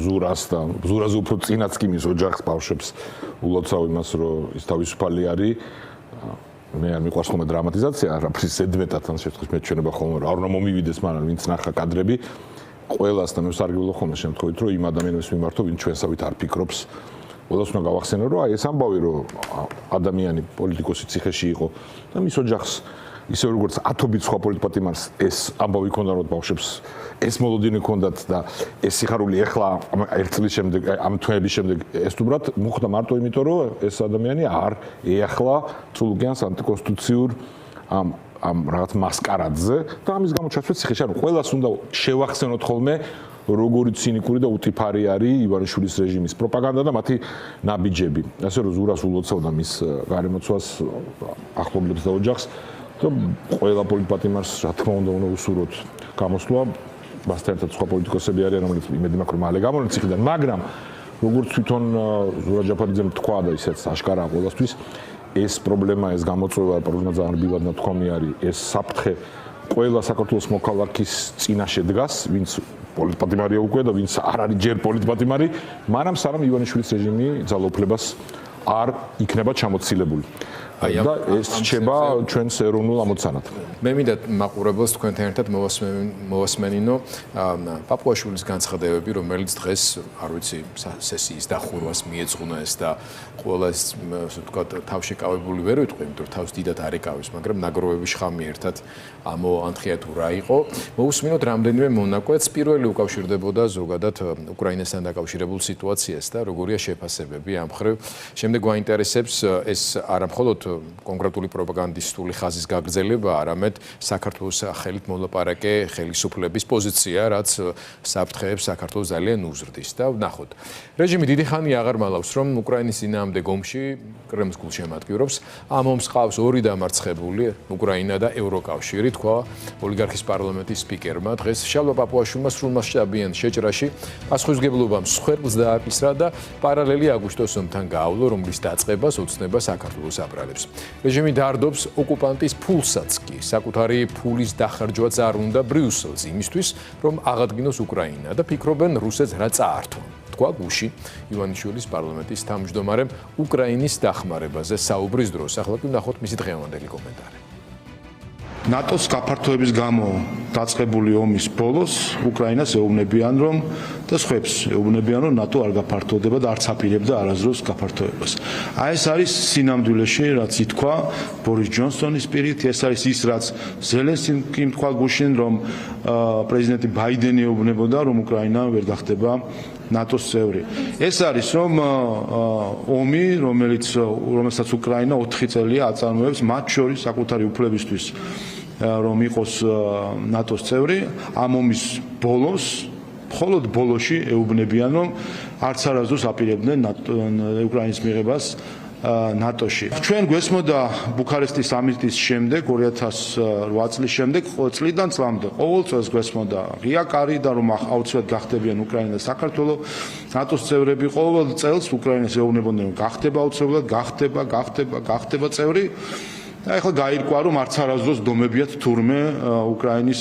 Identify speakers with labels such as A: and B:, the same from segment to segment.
A: ბზურას და ბზურაზე უფრო წინაც კი მის ოჯახს ბავშვებს ულოცავ იმას, რომ ის თავისუფალი არის. მე არ მიყვარს ხოლმე დრამატიზაცია, არაფრის ზედმეტად ან შემთხვევით მეჩვენება ხოლმე რა უნდა მომივიდეს, მაგრამ ვინც ნახა კადრები, ყველას და მე ვსარგებლო ხოლმე შემთხვევით, რომ იმ ადამიანებს მიმართო, ვინც ჩვენსავით არ ფიქრობს. ყველას უნდა გავახსენო, რომ აი ეს ამბავი, რომ ადამიანი პოლიტიკოსი ციხეში იყო და მის ოჯახს ისე როგორც ათობით სხვა პოლიტპატიმარს ეს ამბავი ქონდა, რომ ბავშვებს ეს მოლოდინი ქონდათ და ეს სიხარული ეხლა ერთ წლის შემდეგ, ამ თვეების შემდეგ ეს უბრალოდ მოხდა მარტო იმიტომ, რომ ეს ადამიანი არ ეახლა ცულგიანს ანტიკონსტიტუციურ ამ რაღაც მასკარადზე და ამის გამო ჩასვეს ციხეში. ანუ ყველას უნდა შევახსენოთ ხოლმე როგორი ცინიკური და უტიფარი არის ივანიშვილის რეჟიმის პროპაგანდა და მათი ნაბიჯები. ასე რომ ზურას ულოცავდა მის გარემოცვას, ახლობლებს და ოჯახს და ყველა პოლიტპატიმარს რა თქმა უნდა უსურვოთ გამოსვლა. მასთან ერთად სხვა პოლიტიკოსები არიან, რომლებიც იმედი მაქვს, რომ მალე გამონեն ციხიდან, მაგრამ როგორც თვითონ ზურა ჯაფარიძემ თქვა და ისეც აშკარაა ყველასთვის, ეს პრობლემა, ეს გამოწვევა პრობლემა ძალიან რბილად ნათქვამი არის. ეს საფრთხე ყველა საქართველოს მოქალაქის წინაშე დგას, ვინც პოლიტპატიმარია უკვე და ვინც არ არის ჯერ პოლიტპატიმარი, მაგრამ სანამ ივანიშვილის რეჟიმი ძალაუფლებას არ იქნება ჩამოცილებული. და ეს რჩება ჩვენს ეროვნულ ამოცანად.
B: მე მინდა მაყურებელს თქვენთან ერთად მოვასმენინო პაპუაშვილის განცხადებები, რომელიც დღეს, არ ვიცი, სესიის დახურვას მიეძღვნა ეს და ყველა ეს ასე ვთქვათ, თავშეკავებული ვერ ვიტყვი, იმიტომ რომ თავს დიდად არ ეკავის, მაგრამ ნაგროვების შხამი ერთად ამოანთქია თუ რა იყო. მოვუსმინოთ რამდენიმე მონაკვეთს. პირველი უკავშირდებოდა ზოგადად უკრაინასთან დაკავშირებულ სიტუაციას და როგორია შეფასებები ამ მხრივ. შემდეგ გვაინტერესებს ეს არა მხოლოდ კონკრეტული პროპაგანდისტული ხაზის გაგრძელება, არამედ საქართველოს ხელით მოლაპარაკე ხელისუფლების პოზიცია, რაც საფრთხეებს საქართველოს ძალიან უზრდის და ვნახოთ. რეჟიმი დიდი ხანია აღარ მალავს, რომ უკრაინის წინააღმდეგ ომში კრემლის გულშემატკივრობს. ამ ომს ყავს ორი დამარცხებული, უკრაინა და ევროკავშირი, თქვა ოლიგარქის პარლამენტის სპიკერმა. დღეს შალვა პაპუაშვილმა სრულმასშტაბიან შეჭრაში პასუხისმგებლობა მსხვერპლს დააკისრა და პარალელი აგვისტოს ომთან გაავლო, რომლის დაწყებას ოცნება საქართველოს აბრალებს. რეჟიმი დარდობს ოკუპანტის ფულსაც კი, საკუთარი ფულის დახარჯვაც არ უნდა ბრიუსელს იმისთვის, რომ აღადგინოს უკრაინა და ფიქრობენ რუსეთს რა წაართვან. თქვა გუში ივანიშვილის პარლამენტის თავმჯდომარემ უკრაინის დახმარებაზე საუბრის დროს. ახლა კი ვნახოთ მისი დღევანდელი კომენტარი.
C: ნატოს გაფართოების გამო დაწყებული ომის ბოლოს უკრაინას ეუბნებიან, რომ და სხვებს ეუბნებიან, რომ ნატო არ გაფართოვდება და არც აპირებდა არასდროს გაფართოებას. აი ეს არის სინამდვილეში, რაც ითქვა ბორის ჯონსონის პირით, ეს არის ის, რაც ზელენსკიმ თქვა გუშინ, რომ პრეზიდენტი ბაიდენი ეუბნებოდა, რომ უკრაინა ვერ გახდება ნატოს წევრი. ეს არის რომ ომი, რომელსაც უკრაინა 4 წელია აწარმოებს, მათ შორის საკუთარი უფლებისთვის, რომ იყოს ნატოს წევრი, ამ ომის ბოლოს, მხოლოდ ბოლოში ეუბნებიან, რომ არც არასდროს აპირებდნენ უკრაინის მიღებას ნატოში. ჩვენ გვესმოდა ბუქარესტის სამიტის შემდეგ 2008 წლის შემდეგ წლიდან წლამდე ყოველ წელს გვესმოდა ღია კარი და რომ აუცილებლად გახდებიან უკრაინა და საქართველო ნატოს წევრები. ყოველ წელს უკრაინას ეუბნებოდნენ, რომ გახდება აუცილებლად, გახდება წევრი. და ახლა გაირკვა, რომ არც არასდროს დომებიათ თურმე უკრაინის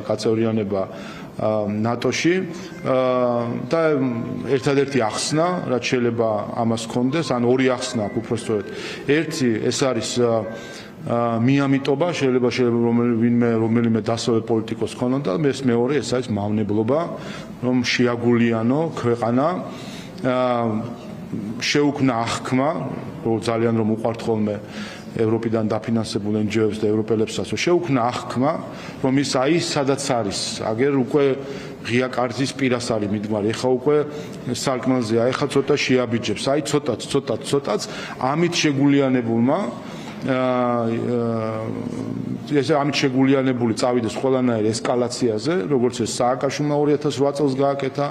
C: გაწევრიანება ნატოში და ერთადერთი ახსნა, რაც შეიძლება ამას ჰქონდეს, ან ორი ახსნა აქვს უпростоრად. ერთი ეს არის მიამიტობა, შეიძლება რომელიმე დასავლეთ პოლიტიკოს ქონოდა, მეორე ეს არის მავნებლობა, რომ შეაგულიანო ქვეყანა, შეუქმნა აღქმა, ძალიან რომ უყვართ ხოლმე ევროპიდან დაფინანსებულ NGO-ებს და ევროპელებსაც, შეუქმნა აღქმა, რომ ის აი სადაც არის, აგერ უკვე ღია კარის პირას არის მიდგმარი, ეხა უკვე სარკმელზეა, ეხა ცოტა შეაბიჯებს, აი ცოტაც ამით შეგულიანებულმა ამით შეგულიანებული წავიდეს ყველანაირ ესკალაციაზე, როგორც ეს სააკაშვილმა 2008 წელს გააკეთა,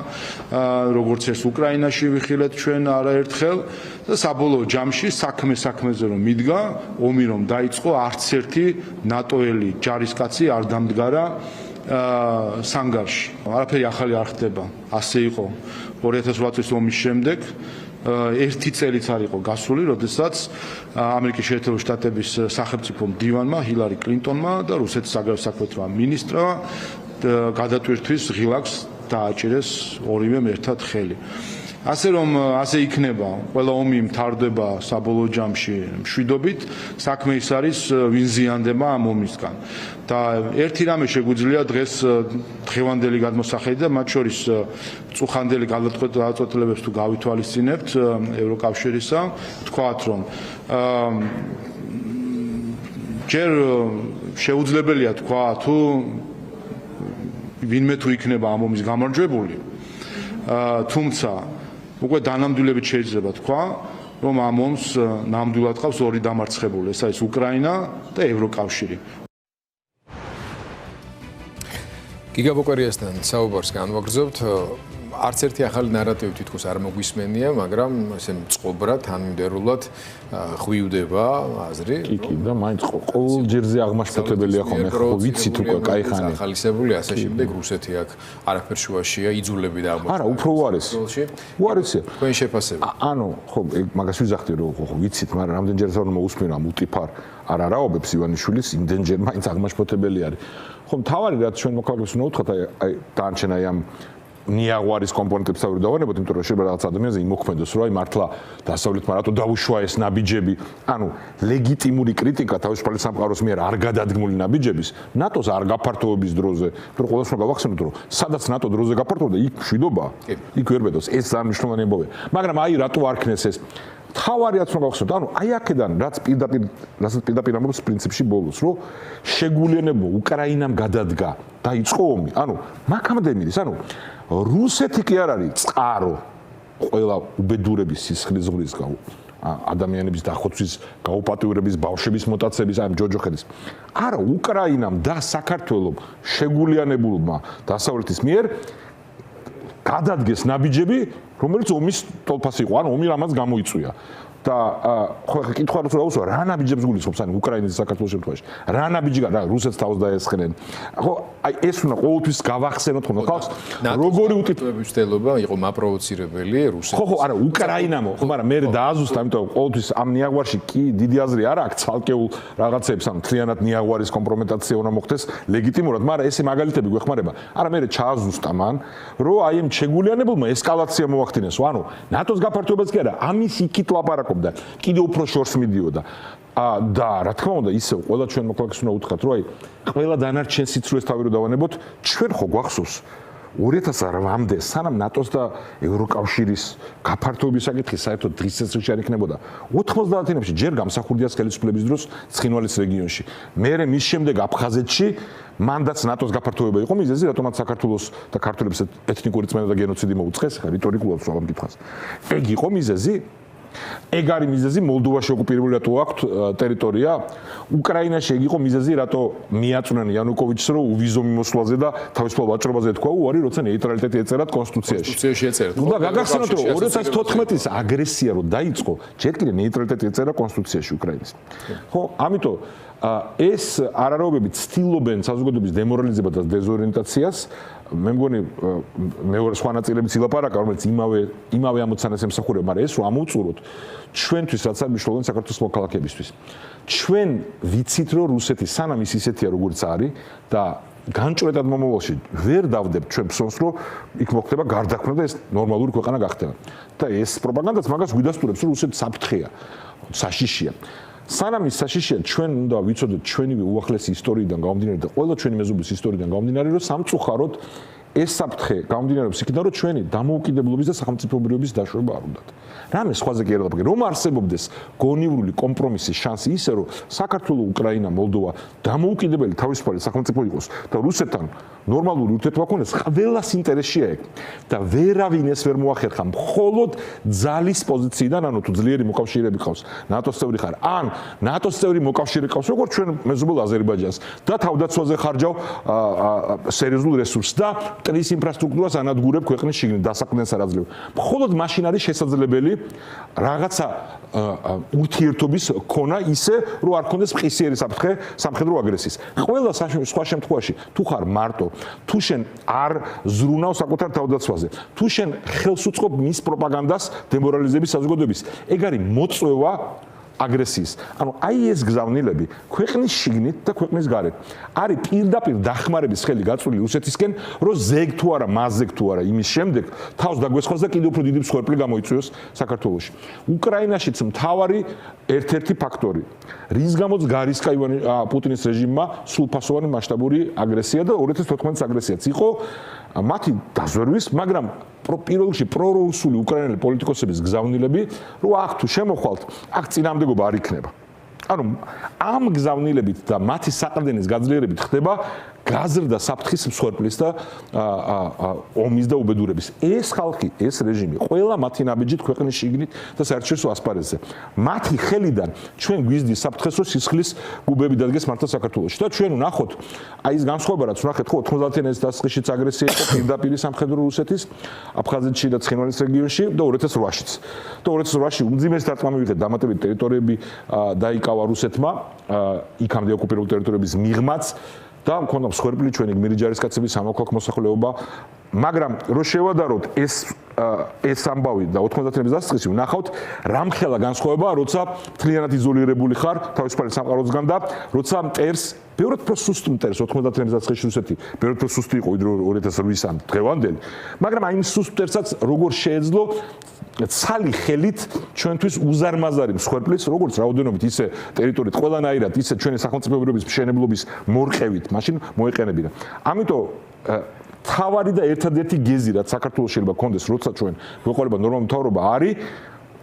C: როგორც ეს უკრაინაში ვიხილეთ ჩვენ არაერთხელ და საბოლოო ჯამში საქმეზე რომ მიდგა, ომი რომ დაიწყო, არც ერთი ნატოელი ჯარისკაცი არ დამდგარა სანგარში. არაფერი ახალი არ ხდება. ასე იყო 2008 წლის ომის შემდეგ. ერთი წელიც არ იყო გასული, როდესაც ამერიკის შეერთებული შტატების სახელმწიფო მდივანმა ჰილარი კლინტონმა და რუსეთის საგარეო საქმეთა მინისტრმა გადატვირთვის ღილაკს დააჭირეს ორივემ ერთად ხელი. ასე რომ ასე იქნება, ყველა ომი მთავრდება საბოლოო ჯამში მშვიდობით, საქმე ის არის ვინ ზიანდება ამ ომისგან. და ერთი რამე შეგვიძლია დღეს დღევანდელი გადმოსახედი და მათ შორის წუხანდელი გადაწყვეტილებებს თუ გავითვალისწინებთ ევროკავშირისა, თქვათ რომ ჯერ შეუძლებელია თქვა თუ ვინმე თუ იქნება ამ ომის გამარჯვებული, თუმცა უკვე დანამდვილებით შეიძლება თქვა, რომ ამ ომს ნამდვილად ყავს ორი დამარცხებული, ეს არის უკრაინა და ევროკავშირი.
B: გიგაბოკვერიასთან საუბარს განვაგრძობთ. არც ერთი ახალი ნარატივი თითქოს არ მოგვისმენია, მაგრამ ესე მწყობრად, თანმიმდევრულად ღვივდება აზრი.
A: კი, და მაინც ყოველ ჯერზე აღმაშფოთებელია ხოლმე, ხო ვიცით უკვე კაი ხანი.
B: ახალისებული ასე შემდეგ რუსეთი აქ არაფერ შუაშია, იძულები და აღმაშფოთებელი.
A: არა, უფრო უარესი. უარესია.
B: თქვენ შეფასებით.
A: ანუ, ხო, მაგას ვიზახდი რომ ხო ვიცით, მაგრამ რამდენჯერ რომ მოусმინა მულტიფარ არ არაობებს ივანიშვილის, იმდენჯერ მაინც აღმაშფოთებელი არის. ხო, მთავარი რაც ჩვენ მოქალაქეს უნდა უთხრათ, აი დაანჩენ აი ამ ნიაღვარის კომპონენტებს თავი დავანებოთ, იმიტომ რომ შეიძლება რაღაც ადამიანზე იმოქმედოს, რომ აი მართლა დასავლეთმა რატო დაუშვა ეს ნაბიჯები. ანუ ლეგიტიმური კრიტიკა თავისუფალი სამყაროს მიერ არ გადადგმული ნაბიჯების, ნატოს არ გაფართოების დროზე, იმიტომ რომ ყველას უნდა გავახსენოთ, რომ სადაც ნატო დროზე გაფართოვდა, იქ მშვიდობაა. იქ ვერ ბედოს, ეს ძალიან მნიშვნელოვანი ამბავია. მაგრამ აი რატო არ ქნეს ეს? თავარიაც რომ გავხსენოთ, ანუ აი აქედან რაც პირდაპირ ამბობს პრინციპში ბოლოს, რომ შეგულიანებო უკრაინამ გადადგა, დაიწყო ომი. ანუ მაგამდე მიდის, ანუ რუსეთი კი არ არის წყარო ყველა უბედურების სისხლისღვრიის ადამიანების დახოცვის, გაუპატიურების, ბავშვების მოტაცების, აი ჯოჯოხეთის. არა, უკრაინამ და საქართველოს შეგულიანებულმა დასავლეთის მიერ გადადგეს ნაბიჯები, რომელიც ომის თოლფასი იყო, ანუ ომი რამაც გამოიწვია. და ხო ხა კითხვა რო დავუსვა, რა ნაბიჯებს გულისხმობს, ანუ უკრაინის და საქართველოს შემთხვევაში. რა ნაბიჯი რა რუსეთს თავს დაესხნენ. ხო აი ეს უნდა ყოველთვის გავახსენოთ ხოლმე ხალხს, როგორი უტიპების
B: მცდელობა იყო მაპროვოცირებელი რუსეთს.
A: ხო, არა, უკრაინამო, ხო, მაგრამ მე დააზუსტა, ამიტომ ყოველთვის ამ ნიაღვარში კი დიდი აზრი არ აქვს ცალკეულ რაღაცებს, ანუ თლიანად ნიაღვარის კომპრომეტაცია უნდა მოხდეს ლეგიტიმურად, მაგრამ ესე მაგალითები გვეხმარება. არა, მე ჩააზუსტა მან, რომ აი ამ შეგულიანებულმა ესკალაცია მოახდინეს, ანუ ნატოს გაფართოებას კი არა, ამის იქით ლაპარაკობ და კიდე უფრო შორს მიდიოდა. და რა თქმა უნდა, ისე ყველა ჩვენ მოქალაქეს უნდა უთხრათ, რომ აი ყველა დანარჩენ სიცრუეს თავი რო დავანებოთ, ჩვენ ხო გვახსოვს 2008-მდე სანამ ნატოს და ევროკავშირის გაფართოების საკითხი საერთოდ დღის წესრიგში არ იქნებოდა. 90-იანებში ჯერ გამსახურდიას ხელისუფლების დროს ცხინვალის რეგიონში. მერე მის შემდეგ აფხაზეთში მანდაც ნატოს გაფართოება იყო მიზეზი, რატომაც საქართველოს და ქართველებს ეთნიკური წმენდა და გენოციდი მოუწყეს, ხა რიტორიკულად ვსვამ კითხავს. ეგ იყო მიზეზი. ეგ არის მიზეზი მოლდოვაში ოკუპირებული რატო აქვს ტერიტორია, უკრაინაში ეგ იყო მიზეზი რატო მიაწვნენ იანუკოვიჩს რომ უვიზო მიმოსვლაზე და თავისუფალ ვაჭრობაზე თქვა უარი, როცა ნეიტრალიტეტი ეწერათ კონსტიტუციაში.
B: კონსტიტუციაში ეწერათ.
A: და გაგახსენოთ რომ 2014-ის აგრესია რო დაიწყო, ჯერ კიდე ნეიტრალიტეტი ეწერა კონსტიტუციაში უკრაინის. ხო, ამიტომ ეს არაროებები ცდილობენ საზოგადოების დემორალიზებას და დეზორიენტაციას. მე მგონი მეორე სხვა ნაწილებიც ილაპარაკა, რომელიც იმავე ამოცანას ემსახურება, მაგრამ ეს რომ ამოვწუროთ ჩვენთვის რაც არის მნიშვნელოვანი საქართველოს მოქალაქეებისთვის. ჩვენ ვიცით რომ რუსეთი სანამ ის ისეთია როგორც არის და განჭრედად მომავალში ვერ დავდებთ ჩვენ ფსონს რომ იქ მოხდება გარდაქმნა და ეს ნორმალური ქვეყანა გახდება. და ეს პროპაგანდაც მაგას გვიდასტურებს რომ რუსეთი საფრთხეა, საშიშია. სანამ ის საშიშია, ჩვენ უნდა ვიცოდეთ ჩვენივე უახლესი ისტორიიდან გამომდინარე და ყველა ჩვენი მეზობლის ისტორიიდან გამომდინარე, რომ სამწუხაროდ ეს საფრთხე გამომდინარეობს იქიდან, რომ ჩვენი დამოუკიდებლობის და სახელმწიფოებრიობის დაშვება არ უნდათ. რამე სხვაზე კი არ დაბაგე, რომ არსებობდეს გონივრული კომპრომისის შანსი ისე, რომ საქართველოს, უკრაინა, მოლდოვა დამოუკიდებელი თავისუფალი სახელმწიფო იყოს და რუსეთთან ნორმალური ურთიერთობა ქონდეს, ყველას ინტერესია ეგ. და ვერავინ ეს ვერ მოახერხა, მხოლოდ ძალის პოზიციიდან, ანუ თუ ძლიერი მოკავშირეები ყავს, ნატოს წევრი ხარ, ან ნატოს წევრი მოკავშირე ყავს, როგორც ჩვენ მეზობელ აზერბაიჯანს და თავდაცვაზე ხარჯავ სერიოზულ რესურსს და მტრის ინფრასტრუქტურას ანადგურებ ქვეყნის შიგნით დასაყრდენს არ აძლევ. მხოლოდ მაშინ არის შესაძლებელი რაღაცა ურთიერთობის ქონა ისე, რომ არ ქონდეს მყისიერი საფრთხე სამხედრო აგრესიის. ყველა სხვა შემთხვევაში, თუ ხარ მარტო, თუ შენ არ ზრუნავ საკუთარ თავდაცვაზე, თუ შენ ხელს უწყობ მის პროპაგანდას დემორალიზების საზოგადოების, ეგ არის მოწვევა აგრესიის. ანუ აი ეს გზავნილები ქვეყნის შიგნით და ქვეყნის გარეთ არის პირდაპირ დახმარების ხელი გაწვილი რუსეთისკენ, რომ ზეგ თუ არა, მაზეგ თუ არა, იმის შემდეგ თავს დაგვესხოს და კიდევ უფრო დიდი მსხვერპლი გამოიწვიოს საქართველოში. უკრაინაშიც მთავარი ერთ-ერთი ფაქტორი, რის გამოც გარისკა პუტინის რეჟიმმა სრულფასოვანი მასშტაბური აგრესია და 2014 წლის აგრესიაც იყო მათი დაზვერვის, მაგრამ პირველ რიგში პრორუსული უკრაინელი პოლიტიკოსების გზავნილები, რომ აქ თუ შემოხვალთ, აქ წინააღმდეგობა არ იქნება. ანუ ამ გზავნილებით და მათი საყრდენის გაძლიერებით ხდება გაზრდა საფრთხის მსხვერპლის და ომის და უბედურების. ეს ხალხი, ეს რეჟიმი, ყველა მათი ნაბიჯით ქვეყნის შიგნით და საერთაშორისო ასპარეზზე. მათი ხელიდან ჩვენ გვიზრდის საფრთხეს, რომ სისხლის გუბები დადგეს მართლა საქართველოში. და ჩვენ ვნახოთ, აი ეს განსხვავება რაც ვნახეთ, ხო 90-იანების დასაწყისშიც აგრესია იყო პირდაპირ სამხედრო რუსეთის, აფხაზეთში და ცხინვალის რეგიონში და 2008-შიც. და 2008-ში უმძიმეს დარტყმა მივიღეთ დამატებით ტერიტორიები დაიკავა რუსეთმა, იქამდე ოკუპირებული ტერიტორიების მიღმაც და მქონდა მსხვერპლი ჩვენი გმირი ჯარისკაცების სამოქალაქო მოსახლეობა, მაგრამ რო შევადაროთ ეს ამბავი და 90-იანების დასაწყისში ვნახავთ რამხელა განსხვავება, როცა მთლიანად იზოლირებული ხარ თავისუფალი სამყაროსგან და როცა მტერს ბევრად უფრო სუსტ მტერს 90-იანების დასაწყისში რუსეთი ბევრად უფრო სუსტი იყო ვიდრე 2008-იან დღევანდელი, მაგრამ აი იმ სუსტ მტერსაც როგორ შეეძლო ცალი ხელით ჩვენთვის უზარმაზარი მსხვერპლის, როგორც რაოდენობით, ისე ტერიტორიით, ყველანაირად, ისე ჩვენი სახელმწიფოების მშენებლობის მორყევით, მაშინ მოეყენებინა. ამიტომ თავარი და ერთადერთი გეზი, რაც საქართველოს შეიძლება გქონდეს, როცა ჩვენ გვეყოლება ნორმალური მთავრობა, არის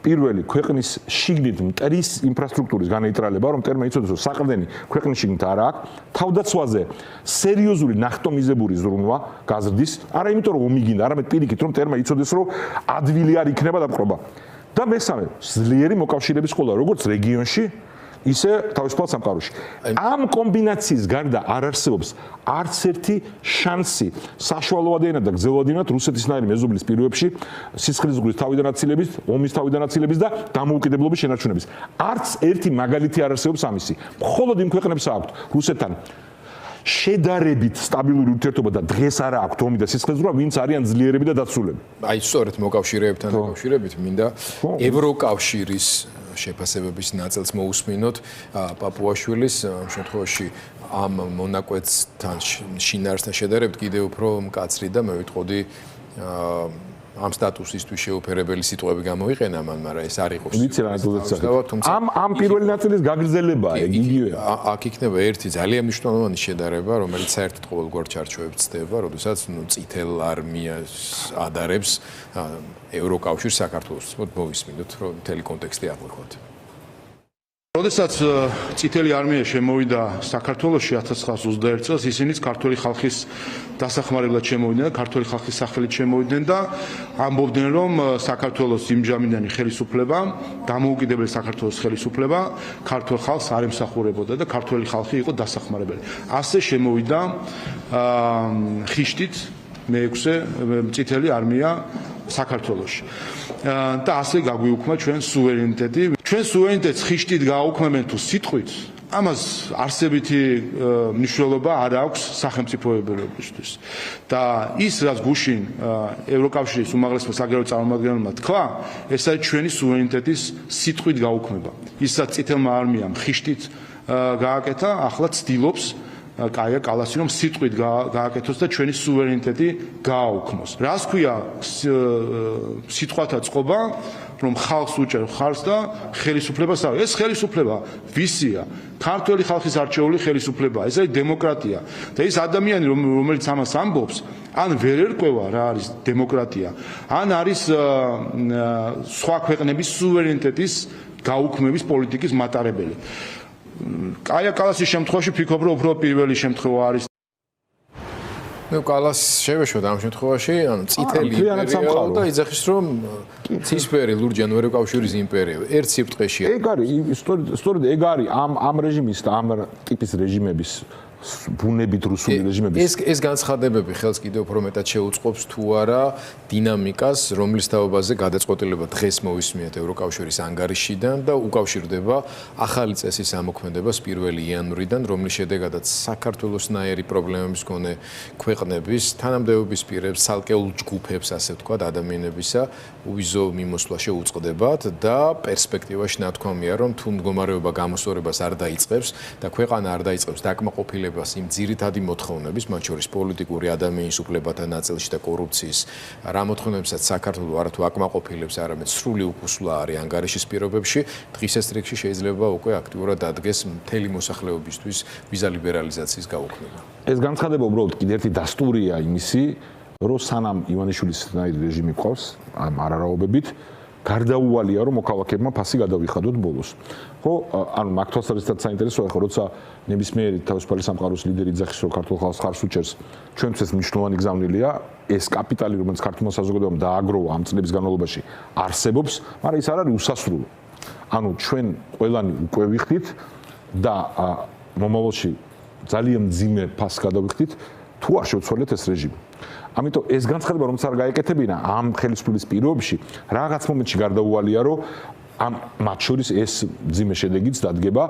A: პირველი ქვეყნის შიგნით მტრის ინფრასტრუქტურის განეიტრალება, რომ მტერმა იცოდეს, რომ საყრდენი ქვეყნის შიგნით არ აქვს, თავდაცვაზე სერიოზული ნახტომიზებური ზრუნვა გაზრდის, არა იმიტომ რომ ომი გინდა, არამედ პირიქით, რომ მტერმა იცოდეს, რომ ადვილი არ იქნება დაპყრობა. და მესამე, ძლიერი მოკავშირეების ყოლა, როგორც რეგიონში, ისე თავისუფალ სამყაროში. ამ კომბინაციის გარდა არ არსებობს არც ერთი შანსი საშუალოადენა და გრძელვადენა რუსეთისნაირი მეზობლის პირობებში სისხლის ზღვრის თავიდან აცილების, ომის თავიდან აცილების და დამოუკიდებლობის შენარჩუნების. არც ერთი მაგალითი არ არსებობს ამისი. მხოლოდ იმ ქვეყნებს აქვთ რუსეთთან შედარებით სტაბილური ურთიერთობა და დღეს არა აქვთ ომი და სისხლის ზღვა, ვინც არიან ძლიერები და დაცულები.
B: აი სწორედ მოკავშირეებთან დაკავშირებით მინდა ევროკავშირის შეფასებების ნაწილს მოусმინოთ პაპუაშვილის შემთხვევაში ამ მონაკვეთთან შინაარსთან შედარებით კიდევ უფრო მკაცრი და მე ვიტყოდი ამ სტატუსისთვის შეუფერებელი სიტყვები გამოიყენა მან, მაგრამ ეს არ იყო.
A: ვიცი რა თუმცა ამ პირველი ნაწილის გაგრძელებაა, იგივეა.
B: აქ იქნება ერთი ძალიან მნიშვნელოვანი შედარება, რომელიც საერთოდ ყოველგვარ ჩარჩოებს ცდება, როდესაც წითელ არმიას ადარებს ევროკავშირს საქართველოს. მოვისმინოთ, რომ მთელი კონტექსტი აღვიქვათ.
C: როდესაც წითელი არმია შემოვიდა საქართველოში 1921 წელს, ისინიც ქართული ხალხის დასახმარებლად შემოვიდნენ და ქართული ხალხის სახელით შემოვიდნენ და ამბობდნენ, რომ საქართველოს იმჟამინდელი ხელისუფლება, დამოუკიდებელი საქართველოს ხელისუფლება ქართულ ხალხს არ ემსახურებოდა და ქართული ხალხი იყო დასახმარებელი. ასე შემოვიდა ხიშტით მეექვსე წითელი არმია საქართველოში. და ასე გაგვიუქმა ჩვენ სუვერენიტეტი. ჩვენ სუვერენიტეტს ხიშტით გააუქმებენ თუ სიტყვით, ამას არსებითი მნიშვნელობა არ აქვს სახელმწიფოებრიობისთვის. და ის რაც გუშინ ევროკავშირის უმაღლესმა საგარეო წარმომადგენელმა თქვა, ეს არის ჩვენი სუვერენიტეტის სიტყვით გაუქმება. ისაც წითელმა არმიამ ხიშტით გააკეთა, ახლა ცდილობს კაია კალასი რომ სიტყვით გააკეთოს და ჩვენი სუვერენიტეტი გააუქმოს. რას ქვია სიტყვათა წყობა, რომ ხალხს უჭერ ხარს და ხელისუფლებას არ. ეს ხელისუფლება ვისია? ქართველი ხალხის არჩეული ხელისუფლება. ეს არის დემოკრატია. და ის ადამიანი რომელიც ამას ამბობს, ან ვერ ერკვევა რა არის დემოკრატია, ან არის სხვა ქვეყნების სუვერენიტეტის გაუქმების პოლიტიკის მატარებელი. კაია კალასის შემთხვევაში ფიქრობ, რომ უფრო პირველი შემთხვევა არის.
B: ნუ კალას შევეშოთ ამ შემთხვევაში, ანუ წითელი იმპერია და იძახის, რომ ცისფერი ლურჯან ევროკავშირის იმპერია ერთ სიბრტყეშია.
A: ეგ არის სწორედ ეგ არის ამ რეჟიმის და ამ ტიპის რეჟიმების ბუნებით რუსული რეჟიმების
B: ეს განცხადებები ხელს კიდევ უფრო მეტად შეუწყობს თუ არა დინამიკას, რომლის თაობაზე გადაწყვეტილება დღეს მოვისმენთ ევროკავშირის ანგარიშიდან და უკავშირდება ახალი წესის ამოქმედებას 1 იანვრიდან, რომლის შედეგადაც საქართველოსნაირი პრობლემების მქონე ქვეყნების თანამდებობის პირებს, ცალკეულ ჯგუფებს, ასე ვთქვათ, ადამიანებისა უვიზო მიმოსვლა შეუწყდებათ და პერსპექტივაში ნათქვამია, რომ თუ მდგომარეობა გამოსწორებას არ დაიწყებს და ქვეყანა არ დაიწყებს დაკმაყოფილებას იმ ძირითადი მოთხოვნების, მათ შორის პოლიტიკური ადამიანის უფლებათა ნაწილში და კორუფციის რა მოთხოვნებსაც საქართველოს არათუ აკმაყოფილებს, არამედ სრული უკუსვლა არის ანგარიშის პირობებში, დღის ეს რიგში შეიძლება უკვე აქტიურად დადგეს მთელი მოსახლეობისთვის ვიზა ლიბერალიზაციის გაუქმება.
A: ეს განცხადება უბრალოდ კიდევ ერთი დასტურია იმისი, რომ სანამ ივანიშვილის რეჟიმი ყავს ამ არარაობებით, გარდაუვალია რომ მოქალაქეებმა ფასი გადავიხადოთ ბოლოს. ხო, ანუ მაგ თვალსაზრისითაც საინტერესოა, ხო, როცა ნებისმიერი თავისუფალი სამყაროს ლიდერი იძახის, რომ ქართულ ხალხს ხარს უჭერს, ჩვენთვის მნიშვნელოვანი გზავნილია, ეს კაპიტალი, რომელიც ქართულმა საზოგადოებამ დააგროვა ამ წლების განმავლობაში, არსებობს, მაგრამ ის არ არის უსასრულო. ანუ ჩვენ ყველანი უკვე ვიხდით და მომავალში ძალიან მძიმე ფასს გადავიხდით, თუ არ შევცვალეთ ეს რეჟიმი. ამიტომ ეს განცხადება რომელიც არ გაეკეთებინა ამ ხელისუფლების პირობებში, რაღაც მომენტში გარდაუვალია, რომ ამ მათ შორის ეს მძიმე შედეგიც დადგება,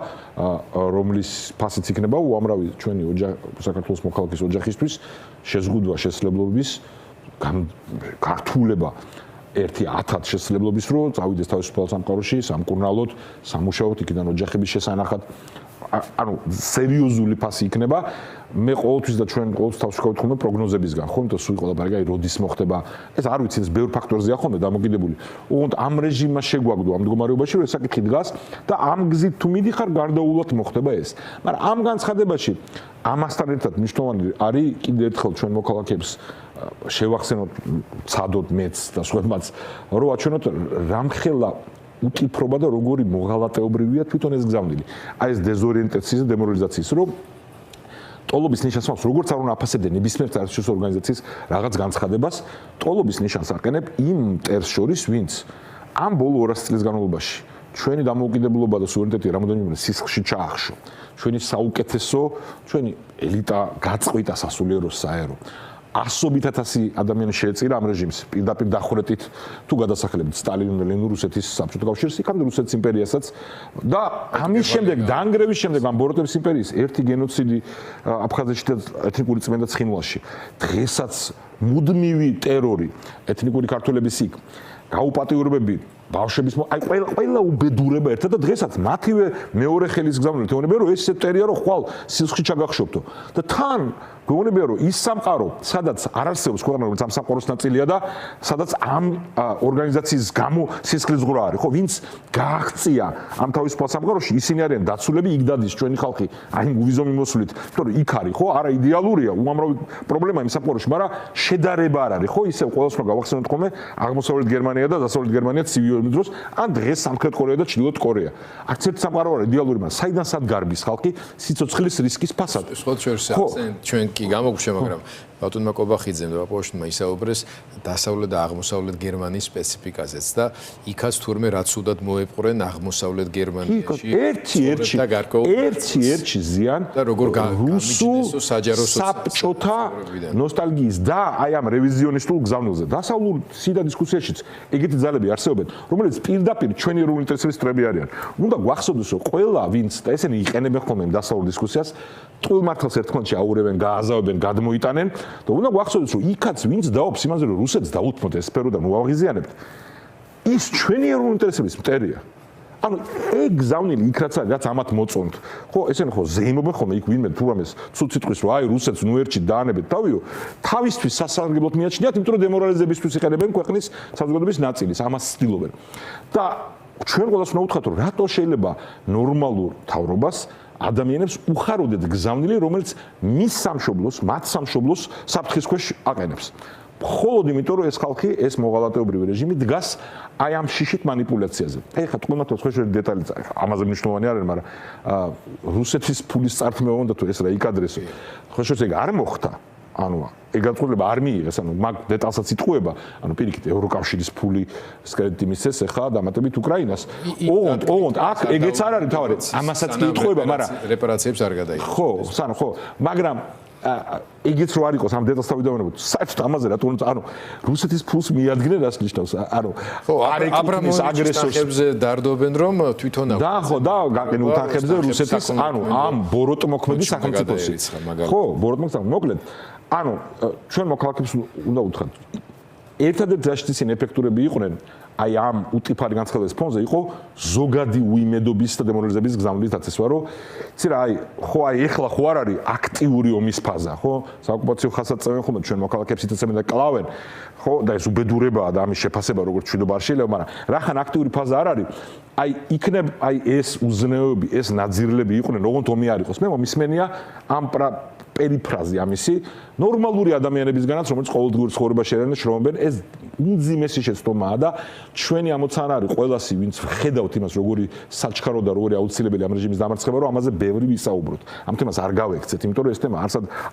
A: რომლის ფასიც იქნება უამრავი ჩვენი საქართველოს მოქალაქის ოჯახისთვის შეზღუდვა შესაძლებლობის გართულება 1-10 შესაძლებლობის რო წავიდეს თავისუფალ სამყაროში, სამკურნალოდ, სამუშაოდ, იქიდან ოჯახების შესანახად. ანუ სერიოზული ფასი იქნება. მე ყოველთვის და ჩვენ ყოველთვის თავშევავთ ხოლმე პროგნოზებისგან, ხო? იმიტომ სულ ყველაფერი როდის მოხდება. ეს არ ვიცი, ეს ბევრ ფაქტორზეა ხოლმე დამოკიდებული. უგონთ ამ რეჟიმმა შეგვაგდო ამ მდგომარეობაში, რომ ეს საკითხი დგას და ამ გზით თუ მიდიხარ, გარდაუვლად მოხდება ეს. მაგრამ ამ განცხადებაში ამასთან ერთად მნიშვნელოვანი არის კიდევ ერთხელ ჩვენ მოქალაქეებს შევახსენოთ, ცადოთ მეც და სხვებმაც, რომ აჩვენოთ რამხელა უკიფრობა და როგორი მოღალატეობრივია თვითონ ეს გზავნილი. აი ეს დეზორიენტაციის და დემორალიზაციის, რომ ტოლობის ნიშანს მაქვს, როგორც არ უნდა აფასებდე ნებისმიერ საერთაშორისო ორგანიზაციის რაღაც განცხადებას, ტოლობის ნიშანს აყენებ იმ მტერს შორის, ვინც ამ ბოლო 200 წლის განმავლობაში ჩვენი დამოუკიდებლობა და სუვერენიტეტი რამოდენიმე სისხლში ჩაახშო. ჩვენი საუკეთესო, ჩვენი ელიტა გაწყვიტა სასულიერო საერო. 100,000 ადამიანი შეეწირა ამ რეჟიმს პირდაპირ დახვრეტით თუ გადასახლებთ სტალინურ რუსეთის საბჭოთა კავშირს, იქამდე რუსეთის იმპერიასაც და ამის შემდეგ დაანგრევის შემდეგ ამ ბოროტების იმპერიის ერთი გენოციდი აფხაზეთში და ეთნიკური წმენდა ცხინვალში. დღესაც მუდმივი ტერორი ეთნიკური ქართველების იქ გაუპატიურებები ბავშვების აი ყველა უბედურება ერთად და დღესაც მათივე მეორე ხელის გზავნილი თეორია რომ ეს სექტერია რომ ხვალ სისხლში ჩაგახშობთო და თან გეუბნებია რომ ის სამყარო სადაც არ არსებობს ქვეყანა რომელიც ამ სამყაროს ნაწილია და სადაც ამ ორგანიზაციის გამო სისხლის ზღვრა არის ხო ვინც გააღწია ამ თავისუფალ სამყაროში ისინი არიან დაცულები იქ დადის ჩვენი ხალხი აი უვიზო მიმოსვლით იმიტომ რომ იქ არის ხო არა იდეალურია უამრავი პრობლემა იმ სამყაროში მაგრამ შედარება არ არის ხო ისე ყოველს რომ გავახსენოთ ხოლმე აღმოსავლეთ გერმანია და დასავლეთ გერმანია ცივი დროს ან დღეს სამხრეთ კორეა და ჩრდილოეთ კორეა არც ერთ სამყარო არ იდეალური მაგრამ საიდან სად გარბის ხალხი სიცოცხლის რისკის ფასად
B: სხვა ჩვენ კი გამოგვშე მაგრამ ბატონმა კობახიძემ და პაპუაშვილმა ისაუბრეს დასავლეთ და აღმოსავლეთ გერმანიის სპეციფიკაზეც და იქაც თურმე რაც უდად მოეპყრენ აღმოსავლეთ გერმანიაში ერთი
A: ზიან
B: და როგორ
A: რუსულ საჯარო საბჭოთა ნოსტალგიის და აი ამ რევიზიონისტულ გზავნილზე დასავლური და დისკუსიაშიც ეგეთი ძალები არსებობენ რომელიც პირდაპირ ჩვენი ეროვნული ინტერესების წრები არიან უნდა გვახსოვდეს რომ ყველა ვინც და ესენი იყენებენ ხოლმე დასავლურ დისკუსიას ტყუილმართლს ერთმანეთში აურევენ გააზავებენ გადმოიტანენ და უნდა გვახსოვდეს რომ იქაც ვინც დაობს იმაზე რომ რუსეთს დაუთმოთ ეს სფეროდან უაღიზიანებთ ის ჩვენი ეროვნული ინტერესების მტერია ანუ ეგ გზავნილი იქ რაც ამათ მოწონთ ხო ესენი ხო ზეიმობენ ხოლმე იქ ვინმე თუ რამეს ცუდ სიტყვის რომ აი რუსეთს ნუ ერთში დაანებეთ თავიო თავისთვის სასარგებლოდ მიაჩნიათ იმიტომ რომ დემორალიზებისთვის იყენებენ ქვეყნის საზოგადოების ნაწილის ამას ცდილობენ და ჩვენ ყველას უნდა უთხრათ რომ რატო შეიძლება ნორმალურ თავრობას ადამიანებს უხაროდეთ გზავნილი რომელიც მის სამშობლოს მათ სამშობლოს საფრთხის ქვეშ აყენებს მხოლოდ იმიტომ რომ ეს ხალხი ეს მოღალატეობრივი რეჟიმი დგას აი ამ შიშით манипуляციაზე. ეხლა თქვენმაც სხვა დეტალი ამაზე მნიშვნელოვანი არის, მაგრამ რუსეთის ფულის წართმევა უნდა თუ ეს რა იკადრესო. ხო შეიძლება ეგ არ მოხდა. ანუ ეგ განწყობილება არ მიიღეს, ანუ მაგ დეტალსაც იტყუება, ანუ პირიქით ევროკავშირის ფულის კრედიტი მისცეს ახლა დამატებით უკრაინას. ოღონდ აქ ეგეც არ არის თავარი, ამასაც კი იტყუება, მაგრამ
B: რეპარაციებს არ გადაიღეს.
A: ხო, მაგრამ იგიც რო არ იყოს ამ დეტალს თავი დავანებოთ. საერთოდ ამაზე რა თქმა უნდა, ანუ რუსეთის ფულს მიადგნენ რას ნიშნავს? ანუ
B: აბრამოვიჩის თანხებზე დარდობენ რომ თვითონ
A: გაყინულ თანხებზე რუსეთის, ანუ ამ ბოროტმოქმედი სახელმწიფოსი. ხო, ბოროტმოქმედი, მოკლედ, ანუ ჩვენ მოქალაქეებს უნდა უთხრათ. ერთადერთი რაშიც ისინი ეფექტურები იყვნენ, აი ამ უტიფარი განცხადების ფონზე იყო ზოგადი უიმედობის და დემორალიზების გზავნის დაწესვა, რომ იცი რა, აი ეხლა ხო არ არის აქტიური ომის ფაზა, ხო? საოკუპაციო ხაზად წევენ ხოლმე ჩვენ მოქალაქეებს იცეცებენ და კლავენ, ხო? და ეს უბედურებაა და ამის შეფასება როგორც ჩვიდობა არ შეიძლება, მაგრამ რახან აქტიური ფაზა არ არის, აი იქნებ აი ეს უზნეოები, ეს ნაძირლები იყვნენ, ოღონდ ომი არ იყოს. მე მომისმენია ამ პერიფრაზი ამისი ნორმალური ადამიანებისგანაც, რომელიც ყოველდღიურ ცხოვრებაში არიან შრომობენ, ეს უმძიმესი შეცდომაა და ჩვენი ამოცანა არის ყველასი, ვინც ხედავთ იმას, როგორი საჩქარო და როგორი აუცილებელი ამ რეჟიმის დამარცხება, რომ ამაზე ბევრი ვისაუბროთ. ამ თემას არ გავექცეთ, იმიტომ რომ ეს თემა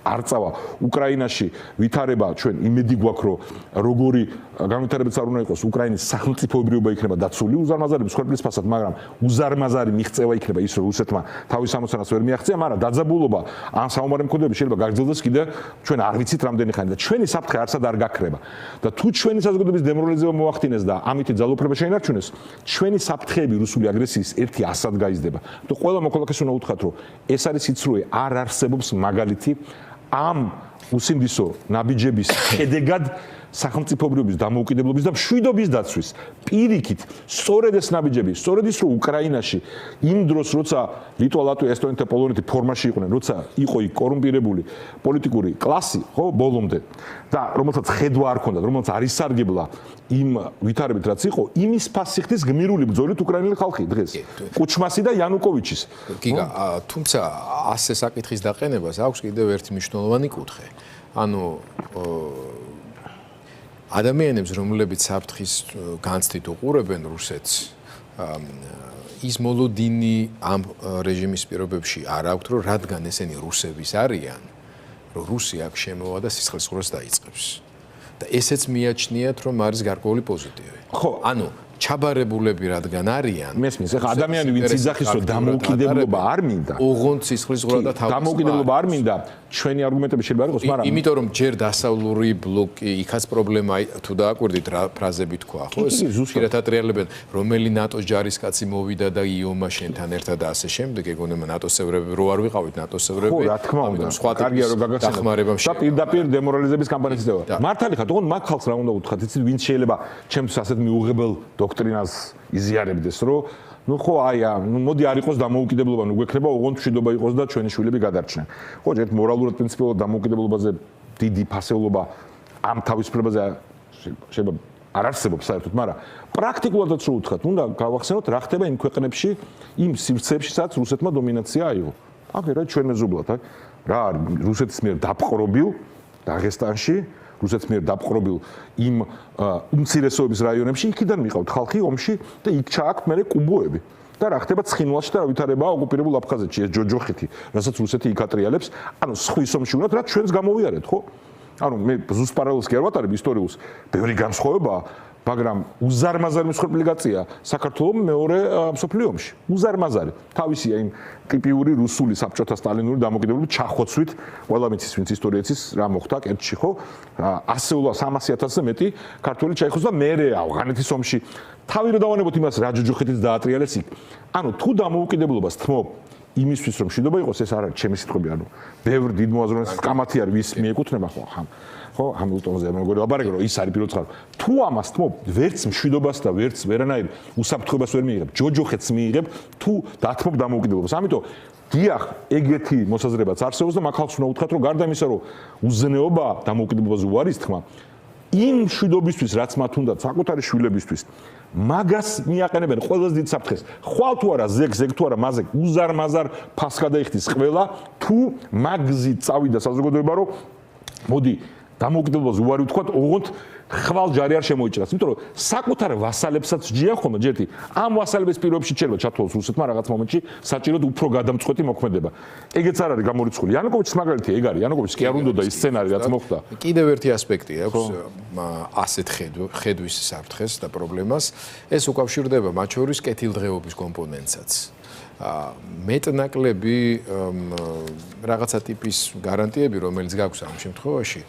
A: არ წავა უკრაინაში ვითარება, ჩვენ იმედი გვაქვს, რომ როგორი განვითარებაც არ უნდა იყოს, უკრაინის სახელმწიფოებრიობა იქნება დაცული უზარმაზარი მსხვერპლის ფასად, მაგრამ უზარმაზარი მიღწევა იქნება ის, რომ რუსეთმა თავის ამოცანას ვერ მიაღწია, მაგრამ დაძაბულობა ან საომარი მქონდები შეიძლება გაგრძელდეს კიდე ჩვენ არ ვიცით რამდენი ხანი და ჩვენი საფრთხე არსად არ გაქრება. და თუ ჩვენი საზოგადოების დემორალიზება მოახდინეს და ამითი ძალაუფლება შეინარჩუნეს, ჩვენი საფრთხეები რუსული აგრესიის ერთი ასად გაიზრდება. და ყველა მოქალაქეს უნდა უთხრათ, რომ ეს არის სიცრუე, არ არსებობს მაგალითი ამ უსინდისო ნაბიჯების შედეგად სახელმწიფოებრიობის დამოუკიდებლობის და მშვიდობის დაცვის. პირიქით, სწორედ ეს ნაბიჯები, სწორედ ის, რომ უკრაინაში იმ დროს, როცა ლიტვა, ლატვია, ესტონეთი და პოლონეთი ფორმაში იყვნენ, როცა იყო იქ კორუმპირებული პოლიტიკური კლასი, ხო, ბოლომდე და რომელსაც ხედვა არ ჰქონდათ, რომელსაც არ ისარგებლა იმ ვითარებით, რაც იყო, იმის ფასიხდის გმირული ბრძოლით უკრაინელი ხალხი დღეს. კუჩმასი და იანუკოვიჩის.
B: გიგა, თუმცა ასე საკითხის დაყენებას აქვს კიდევ ერთი მნიშვნელოვანი კუთხე. ანუ ადამიანებს, რომლებიც საფრთხის განცდით უყურებენ რუსეთს, ის მოლოდინი ამ რეჟიმის პირობებში არ აქვთ, რომ რადგან ესენი რუსების არიან, რომ რუსია აქ შემოვა და სისხლისღვრას დაიწყებს. და ესეც მიაჩნიათ, რომ არის გარკვეული პოზიტივი. ხო, ანუ ჩაბარებულები რადგან არიან.
A: მესმის, ეხლა ადამიანი ვინც იძახის, რომ დამოუკიდებლობა არ მინდა.
B: ოღონდ სისხლისღვრა და თავისუფლება.
A: დამოუკიდებლობა არ მინდა. ჩვენი არგუმენტები შეიძლება არ იყოს, მაგრამ
B: იმიტომ რომ ჯერ დასავლური ბლოკი, იქაც პრობლემა თუ დააკვირდით რა ფრაზები თქვა, ხო? ზუსტად ატრიალებენ, რომელი ნატოს ჯარისკაცი მოვიდა და იომა შენთან ერთად და ასე შემდეგ, ეგონება ნატოს წევრები რო არ ვიყავით ნატოს წევრები.
A: ხო, რა თქმა უნდა, კარგია რომ გაგახსენებთ. და პირდაპირ დემორალიზების კამპანიაც იდევა. მართალი ხარ, თქო, მაგ ხალხს რა უნდა უთხრათ, იცით, ვინც შეიძლება ჩემთვის ასეთ მიუღებელ დოქტრინას იზიარებდეს, რომ ну ხო აი მოდი არ იყოს დამოუკიდებლობა, ნუ გვექნება ოღონდ მშვიდობა იყოს და ჩვენი შვილები გადარჩნენ. ხო, ერთ მორალურად პრინციპულად დამოუკიდებლობაზე დიდი ფასეულობა ამ თავისუფლებაზე შეიძლება არ არსებობს საერთოდ, მაგრამ პრაქტიკულადაც რო უთხრათ, უნდა გავახსენოთ რა ხდება იმ ქვეყნებში, იმ სივრცეებში, სადაც რუსეთმა დომინაცია აიღო. აქ რა ჩვენ მეზობლად, რა არის რუსეთის მიერ დაპყრობილ დაღესტანში რუსეთის მიერ დაპყრობილ იმ უმცირესობის რაიონებში, იქიდან მიყავთ ხალხი ომში და იქ ჩააქვთ მერე კუბოები. და რა ხდება ცხინვალში და რა ვითარებაა ოკუპირებულ აფხაზეთში, ეს ჯოჯოხეთი, რასაც რუსეთი იქ ატრიალებს, ანუ სხვის ომში უნდა, რაც ჩვენს გამოვიარეთ, ხო? ანუ მე ზუსტ პარალელს კი არ ვატარებ ისტორიულს, ბევრი განსხვავებაა, მაგრამ უზარმაზარი მსხვერპლი გაწია საქართველოს მეორე მსოფლიო ომში. უზარმაზარი. თავისია იმ ტიპიური რუსული საბჭოთა სტალინური დამოუკიდებლობის ჩახოცვით, ყველა მიცის ვინც ისტორიაცის რა მოხდა კერჩში, ხო? 300,000-ზე მეტი ქართველი ჩაიხოცვა და მერე ავღანეთის ომში. თავი რო დავანებოთ იმას, რა ჯოჯოხეთიც დაატრიალეს იქ. ანუ თუ დამოუკიდებლობას თმობ იმისთვის რომ მშვიდობა იყოს, ეს არ არის ჩემი სიტყვები, ანუ ბევრი დიდ მოაზროვნეს კამათი არის ვის მიეკუთვნება ხო ჰამილტონზე მეგობრებო ლაბარაკი რომ ის არის პირველ რიგში თუ ამას თმობ ვერც მშვიდობას და ვერც ვერანაირ უსაფრთხოებას ვერ მიიღებ ჯოჯოხეთს მიიღებ თუ დათმობ დამოუკიდებლობას ამიტომ დიახ ეგეთი მოსაზრებაც არსებობს და მაგ ხალხს უნდა უთხრათ რომ გარდა იმისა რომ უზნეობა დამოუკიდებლობაზე უარის თქმა იმ მშვიდობისთვის რაც მათ უნდათ საკუთარი შვილებისთვის მაგას მიაყენებენ ყველაზე დიდ საფრთხეს ხვალ თუ არა ზეგ თუ არა მაზე უზარმაზარ ფას გადაიხდის ყველა თუ მაგზი წავიდა საზოგადოება რომ მოდი დამოუკიდებლობას უარი ვთქვათ, ოღონდ ხვალ ჯარი არ შემოიჭრას, იმიტომ რომ საკუთარ ვასალებსაც ჯია ხოლმე ჯერთი ამ ვასალების პირობებში შეიძლება ჩათვალოს რუსეთმა რაღაც მომენტში საჭიროდ უფრო გადამწყვეტი მოქმედება. ეგეც არ არის გამორიცხული. იანუკოვიჩის მაგალითი ეგ არის. იანუკოვიჩს კი არ უნდა და ის სცენარი რაც მოხდა.
B: კიდევ ერთი ასპექტი აქვს ასეთ ხედვის საფრთხეს და პრობლემას. ეს უკავშირდება მათ შორის კეთილდღეობის კომპონენტსაც. მეტნაკლები რაღაცა ტიპის გარანტიები, რომელიც გაქვს ამ შემთხვევაში,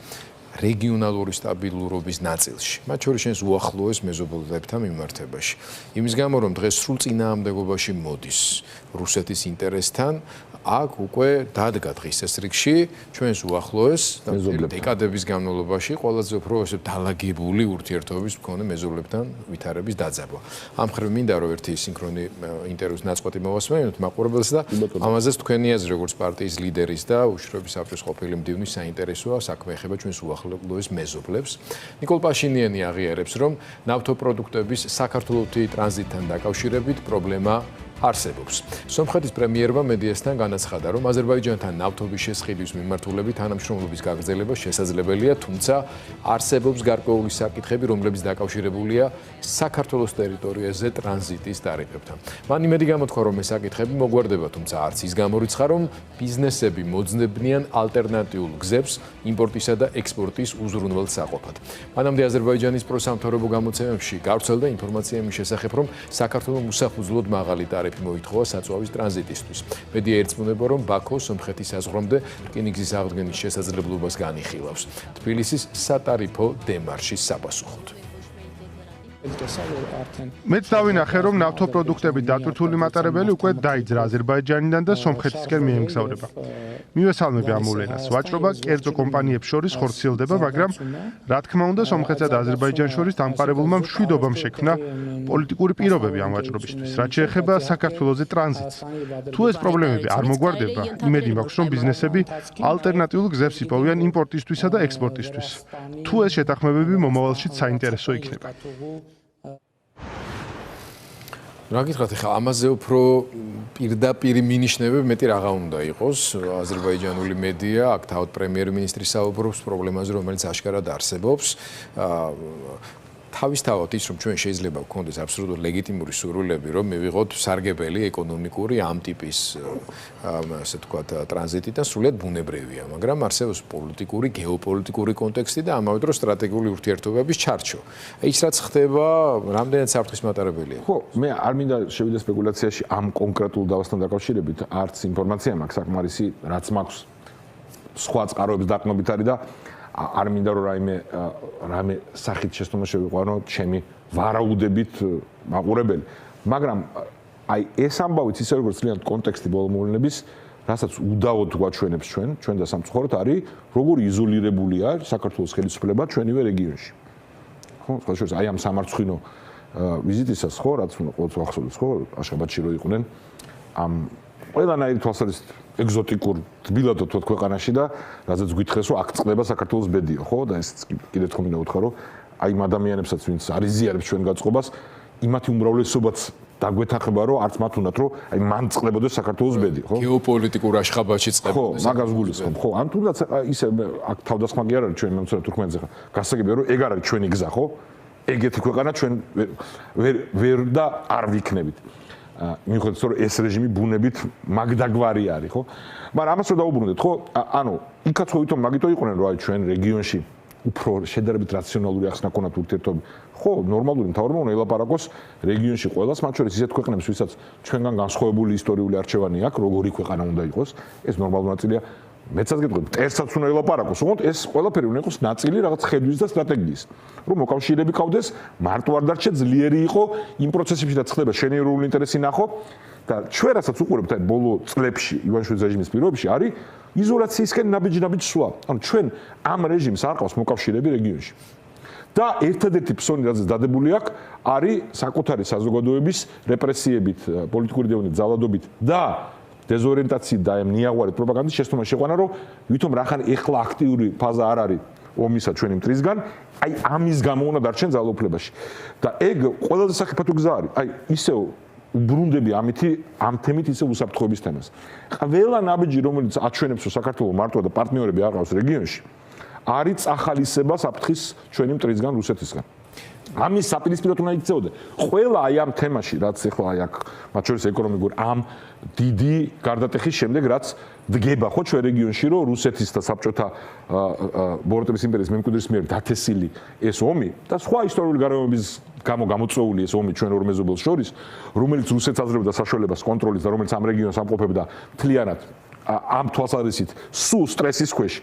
B: რეგიონალური სტაბილურობის ნაწილში. მათ შორის შენს უახლოეს მეზობლოდებთან მიმართებაში. იმის გამო, რომ დღეს სრულ წინააღმდეგობაში მოდის რუსეთის ინტერესთან, აქ უკვე დადგა დღის ეს რიგში ჩვენს უახლოეს და დეკადების განმავლობაში ყველაზე უფრო ესე დალაგებული ურთიერთობის მქონე მეზობლებთან ვითარების დაძაბვა. ამ მხრივ მინდა რომ ერთი სინქრონი ინტერვიუს ნაწყვეტი მოვასმენოთ მაყურებელს და ამაზეც თქვენი აზრი როგორც პარტიის ლიდერის და უშიშროების საბჭოს ყოფილი მდივნის საინტერესოა საქმე ეხება ჩვენს უახლოეს მეზობლებს. ნიკოლ პაშინიანი აღიარებს რომ ნავთობპროდუქტების საქართველოსთან ტრანზიტთან დაკავშირებით პრობლემა არსებობს. სომხეთის პრემიერმა მედიასთან განაცხადა, რომ აზერბაიჯანთან ნავთობის შესყიდვის მიმართულებით თანამშრომლობის გაგრძელება შესაძლებელია, თუმცა არსებობს გარკვეული საკითხები, რომლებიც დაკავშირებულია საქართველოს ტერიტორიაზე ტრანზიტის ტარიფებთან. მან იმედი გამოთქვა, რომ ეს საკითხები მოგვარდება, თუმცა არც ის გამორიცხა, რომ ბიზნესები მოძნებნიან ალტერნატიულ გზებს იმპორტისა და ექსპორტის უზრუნველ საყოფად. მანამდე აზერბაიჯანის პროსამთავრობო გამოცემებში გავრცელდა ინფორმაცია იმის შესახებ, რომ საქართველოს უსაფუძვლოდ მაღალი ტარიფი მოითხოვა საწვავის ტრანზიტისთვის. მედია ერწმუნება, რომ ბაქო სომხეთის საზღვრამდე რკინიგზის აღდგენის შესაძლებლობას განიხილავს. თბილისის სატარიფო დემარშის საპასუხოდ.
D: მეც დავინახე, რომ ნავთობპროდუქტების დატვირთული მატარებელი უკვე დაიძრა აზერბაიჯანიდან და სომხეთისკენ მიემგზავრება. მივესალმები ამ მოვლენას. ვაჭრობა კერძო კომპანიებს შორის ხორციელდება, მაგრამ რა თქმა უნდა, სომხეთსა და აზერბაიჯანს შორის დამყარებულმა მშვიდობამ შექმნა პოლიტიკური პირობები ამ ვაჭრობისთვის, რაც შეეხება საქართველოზე ტრანზიტს. თუ ეს პრობლემები არ მოგვარდება, იმედი მაქვს, რომ ბიზნესები ალტერნატიულ გზებს იპოვიან იმპორტისთვისა და ექსპორტისთვის. თუ ეს შეთანხმებები მომავალშიც საინტერესო იქნება.
B: რა გითხრათ, ახლა ამაზე უფრო პირდაპირ მინიშნებები მეტი რაღა უნდა იყოს. აზერბაიჯანული მედია აქ თავად პრემიერ-მინისტრი საუბრობს პრობლემაზე, რომელიც აშკარად არსებობს. თავისთავად ის, რომ ჩვენ შეიძლება გვქონდეს აბსოლუტურად ლეგიტიმური სურვილები, რომ მივიღოთ სარგებელი ეკონომიკური ამ ტიპის ასე ვთქვათ ტრანზიტიდან სრულიად ბუნებრივია, მაგრამ არსებობს პოლიტიკური, გეოპოლიტიკური კონტექსტი და ამავე დროს სტრატეგიული ურთიერთობების ჩარჩო. ის რაც ხდება, რამდენად საფრთხის მატარებელია?
A: ხო, მე არ მინდა შევიდე სპეკულაციაში ამ კონკრეტულ დავასთან დაკავშირებით, არც ინფორმაცია მაქვს საკმარისი, რაც მაქვს სხვა წყაროების დაყნობით არის და არ მინდა რომ რაიმე სახით შეცდომა შევიყვანო ჩემი ვარაუდებით მაყურებელი. მაგრამ აი ეს ამბავიც ისე როგორც ძალიან კონტექსტი ბოლომოვლენების, რასაც უდავოდ გვაჩვენებს ჩვენ და სამწუხაროდ არის როგორი იზოლირებულია საქართველოს ხელისუფლება ჩვენივე რეგიონში. ხო, სხვაშორის აი ამ სამარცხვინო ვიზიტისას ხო, რაც უნდა ყოველთვის ახსოვდეს ხო, აშხაბადში რო იყვნენ ამ ყველანაირი თვალსაზრისით ეგზოტიკურ თბილად თოთ ქვეყანაში და რაზეც გითხეს რომ აქ წყდება საქართველოს ბედიო ხო და ეს კიდე თქო მინდა უთხრა რომ აი იმ ადამიანებსაც ვინც არ იზიარებს ჩვენ გაწყობას იმათი უმრავლესობაც დაგვეთახება რომ არც მათ უნდათ რომ აი მან წყდებოდეს საქართველოს ბედიო ხო
B: გეოპოლიტიკურ აშხაბადში წყდებოდეს
A: ხო მაგას გულისხმობ ხო ან თუნდაც ისე აქ თავდასხმა კი არ არის ჩვენ მომცრო თურქმენზე ხა გასაგებია რომ ეგ არ არის ჩვენი გზა ხო ეგეთი ქვეყანა ჩვენ ვერ და არ ვიქნებით მიუხედავად რომ ეს რეჟიმი ბუნებით მაგდაგვარი არის ხო მაგრამ ამას რო დაუბრუნდეთ ხო ანუ იქაც ხო ვითომ მაგითო იყვნენ რომ აი ჩვენ რეგიონში უფრო შედარებით რაციონალური ახსნა ქონათ ურთიერთობები ხო ნორმალური მთავრობა უნდა ელაპარაკოს რეგიონში ყველას მათ შორის ისეთ ქვეყნებს ვისაც ჩვენგან განსხვავებული ისტორიული არჩევანი აქვს როგორი ქვეყანა უნდა იყოს ეს ნორმალური ნაწილია მეცაც გეტყვით მტერსაც უნდა ელაპარაკოს უბრალოდ ეს ყველაფერი უნდა იყოს ნაწილი რაღაც ხედვის და სტრატეგიის რომ მოკავშირეები ყავდეს მარტო არ დარჩე ძლიერი იყო იმ პროცესებში და ხდება შენიერული ინტერესი ნახო და ჩვენ რასაც უყურებთ აი ბოლო წლებში ივანიშვილის რეჟიმის პირობებში არის იზოლაციისკენ ნაბიჯ სვლა ანუ ჩვენ ამ რეჟიმს არ ყავს მოკავშირეები რეგიონში და ერთადერთი ფსონი რაც დადებული აქვს არის საკუთარი საზოგადოების რეპრესიებით პოლიტიკური დევნით ძალადობით და დეზორიენტაციით და ამ ნიაღვარით პროპაგანდის შეცდომა შეყვანა რომ ვითომ რახან ეხლა აქტიური ფაზა არ არის ომისა ჩვენი მტრისგან აი ამის გამო უნდა დარჩენ ძალაუფლებაში და ეგ ყველაზე სახიფათო გზა არის აი ისევ უბრუნდები ამითი ამ თემით ისე უსაფრთხოების თემას ყველა ნაბიჯი რომელიც აჩვენებს რომ საქართველოს მარტო და პარტნიორები არ ყავს რეგიონში არის წახალისება საფრთხის ჩვენი მტრისგან რუსეთისგან. ამის საპირისპიროდ უნდა იქცეოდე. ყველა აი ამ თემაში, რაც ახლა აი აქ მათ შორის ეკონომიკურ ამ დიდი გარდატეხის შემდეგ, რაც დგება ხო ჩვენ რეგიონში, რომ რუსეთის და საბჭოთა ბოროტების იმპერიის მემკვიდრის მიერ დათესილი ეს ომი და სხვა ისტორიული გარემოების გამო გამოწვეული ეს ომი ჩვენ ორ მეზობელს შორის, რომელიც რუსეთს აძლევდა საშუალებას კონტროლის და რომელიც ამ რეგიონს ამყოფებდა მთლიანად ამ თვალსაზრისით სულ სტრესის ქვეშ,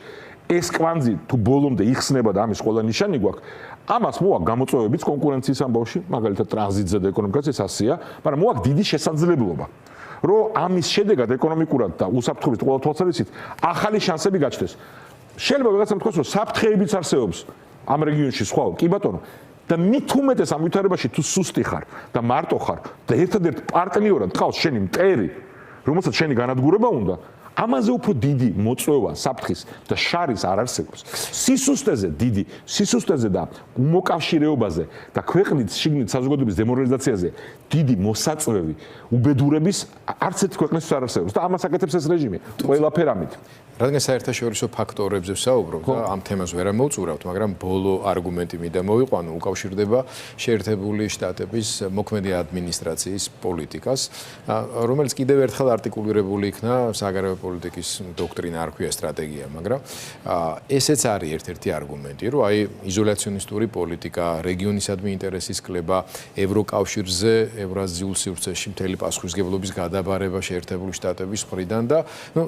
A: ეს კვანძი თუ ბოლომდე იხსნება და ამის ყველა ნიშანი გვაქვს, ამას მოაქვს გამოწვევებიც კონკურენციის ამბავში, მაგალითად ტრანზიტზე და ეკონომიკაზე ეს ასეა, მაგრამ მოაქვს დიდი შესაძლებლობა, რომ ამის შედეგად ეკონომიკურად და უსაფრთხოების ყველა თვალსაზრისით ახალი შანსები გაჩნდეს. შეიძლება ვიღაცამ თქვას, რომ საფრთხეებიც არსებობს ამ რეგიონში სხვა, კი ბატონო, და მით უმეტეს ამ ვითარებაში თუ სუსტი ხარ და მარტო ხარ და ერთადერთ პარტნიორად ყავს შენი მტერი, რომელსაც შენი განადგურება უნდა, ამაზე უფრო დიდი მოწვევა საფრთხის და შარის არ არსებობს. სისუსტეზე დიდი, სისუსტეზე და უმოკავშირეობაზე და ქვეყნის შიგნით საზოგადოების დემორალიზაციაზე დიდი მოსაწვევი უბედურების არც ერთ ქვეყნის არ არსებობს და ამას აკეთებს ეს რეჟიმი ყველაფერამით.
B: რადგან საერთაშორისო ფაქტორებზე ვსაუბრობ და ამ თემას ვერ ამოვწურავთ, მაგრამ ბოლო არგუმენტი მინდა მოვიყვანო, უკავშირდება შეერთებული შტატების მოქმედი ადმინისტრაციის პოლიტიკას, რომელიც კიდევ ერთხელ არტიკულირებული იქნა საგარეო პოლიტიკის დოქტრინა არ ქვია სტრატეგია, მაგრამ ესეც არის ერთ-ერთი არგუმენტი, რომ აი იზოლაციონისტური პოლიტიკა, რეგიონისადმი ინტერესის კლება, ევროკავშირზე, ევრაზიულ სივრცეში მთელი პასუხისმგებლობის გადაბარება შეერთებული შტატების მხრიდან და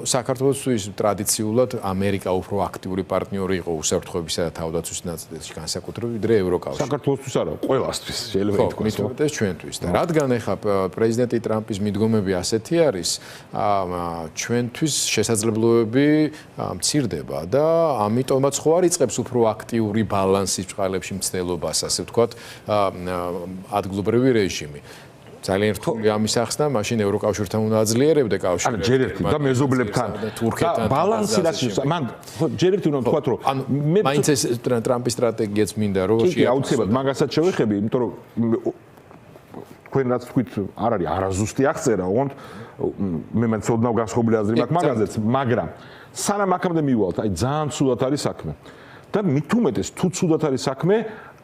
B: საქართველოს ტრადიციულად ამერიკა უფრო აქტიური პარტნიორი იყო უსაფრთხოებისა და თავდაცვის ნაწილში, განსაკუთრებით ვიდრე ევროკავშირი.
A: საქართველოსთვის არა, ყველასთვის შეიძლება ითქვას.
B: ხო, ეს ჩვენთვის და რადგან ახლა პრეზიდენტი ტრამპის მიდგომები ასეთი არის, ჩვენთვის შესაძლებლობები მცირდება და ამიტომაც ხო არ იწყებს უფრო აქტიური ბალანსის წყალებში მცდელობას, ასე ვთქვათ, ადგილობრივი რეჟიმი. ძალიან რთული ამის ახსნა, მაშინ ევროკავშირთან უნდა აძლიერებდე კავშირი.
A: ჯერ ერთი და მეზობლებთან და ბალანსი რაც მან ჯერ ერთი უნდა ვთქვათ, რომ
B: მე მაინც ეს ტრამპის სტრატეგიაც მინდა რომ
A: აუცილებლად მაგასაც შევეხები, იმიტომ რომ თქვენ რაც თქვით, არ არის არაზუსტი აღწერა, ოღონდ მე მცოდნავ განსხვავებული აზრი მაქვს მაგაზეც, მაგრამ სანამ აქამდე მივალთ, აი ძალიან ცუდად არის საქმე. და მით უმეტეს თუ ცუდად არის საქმე,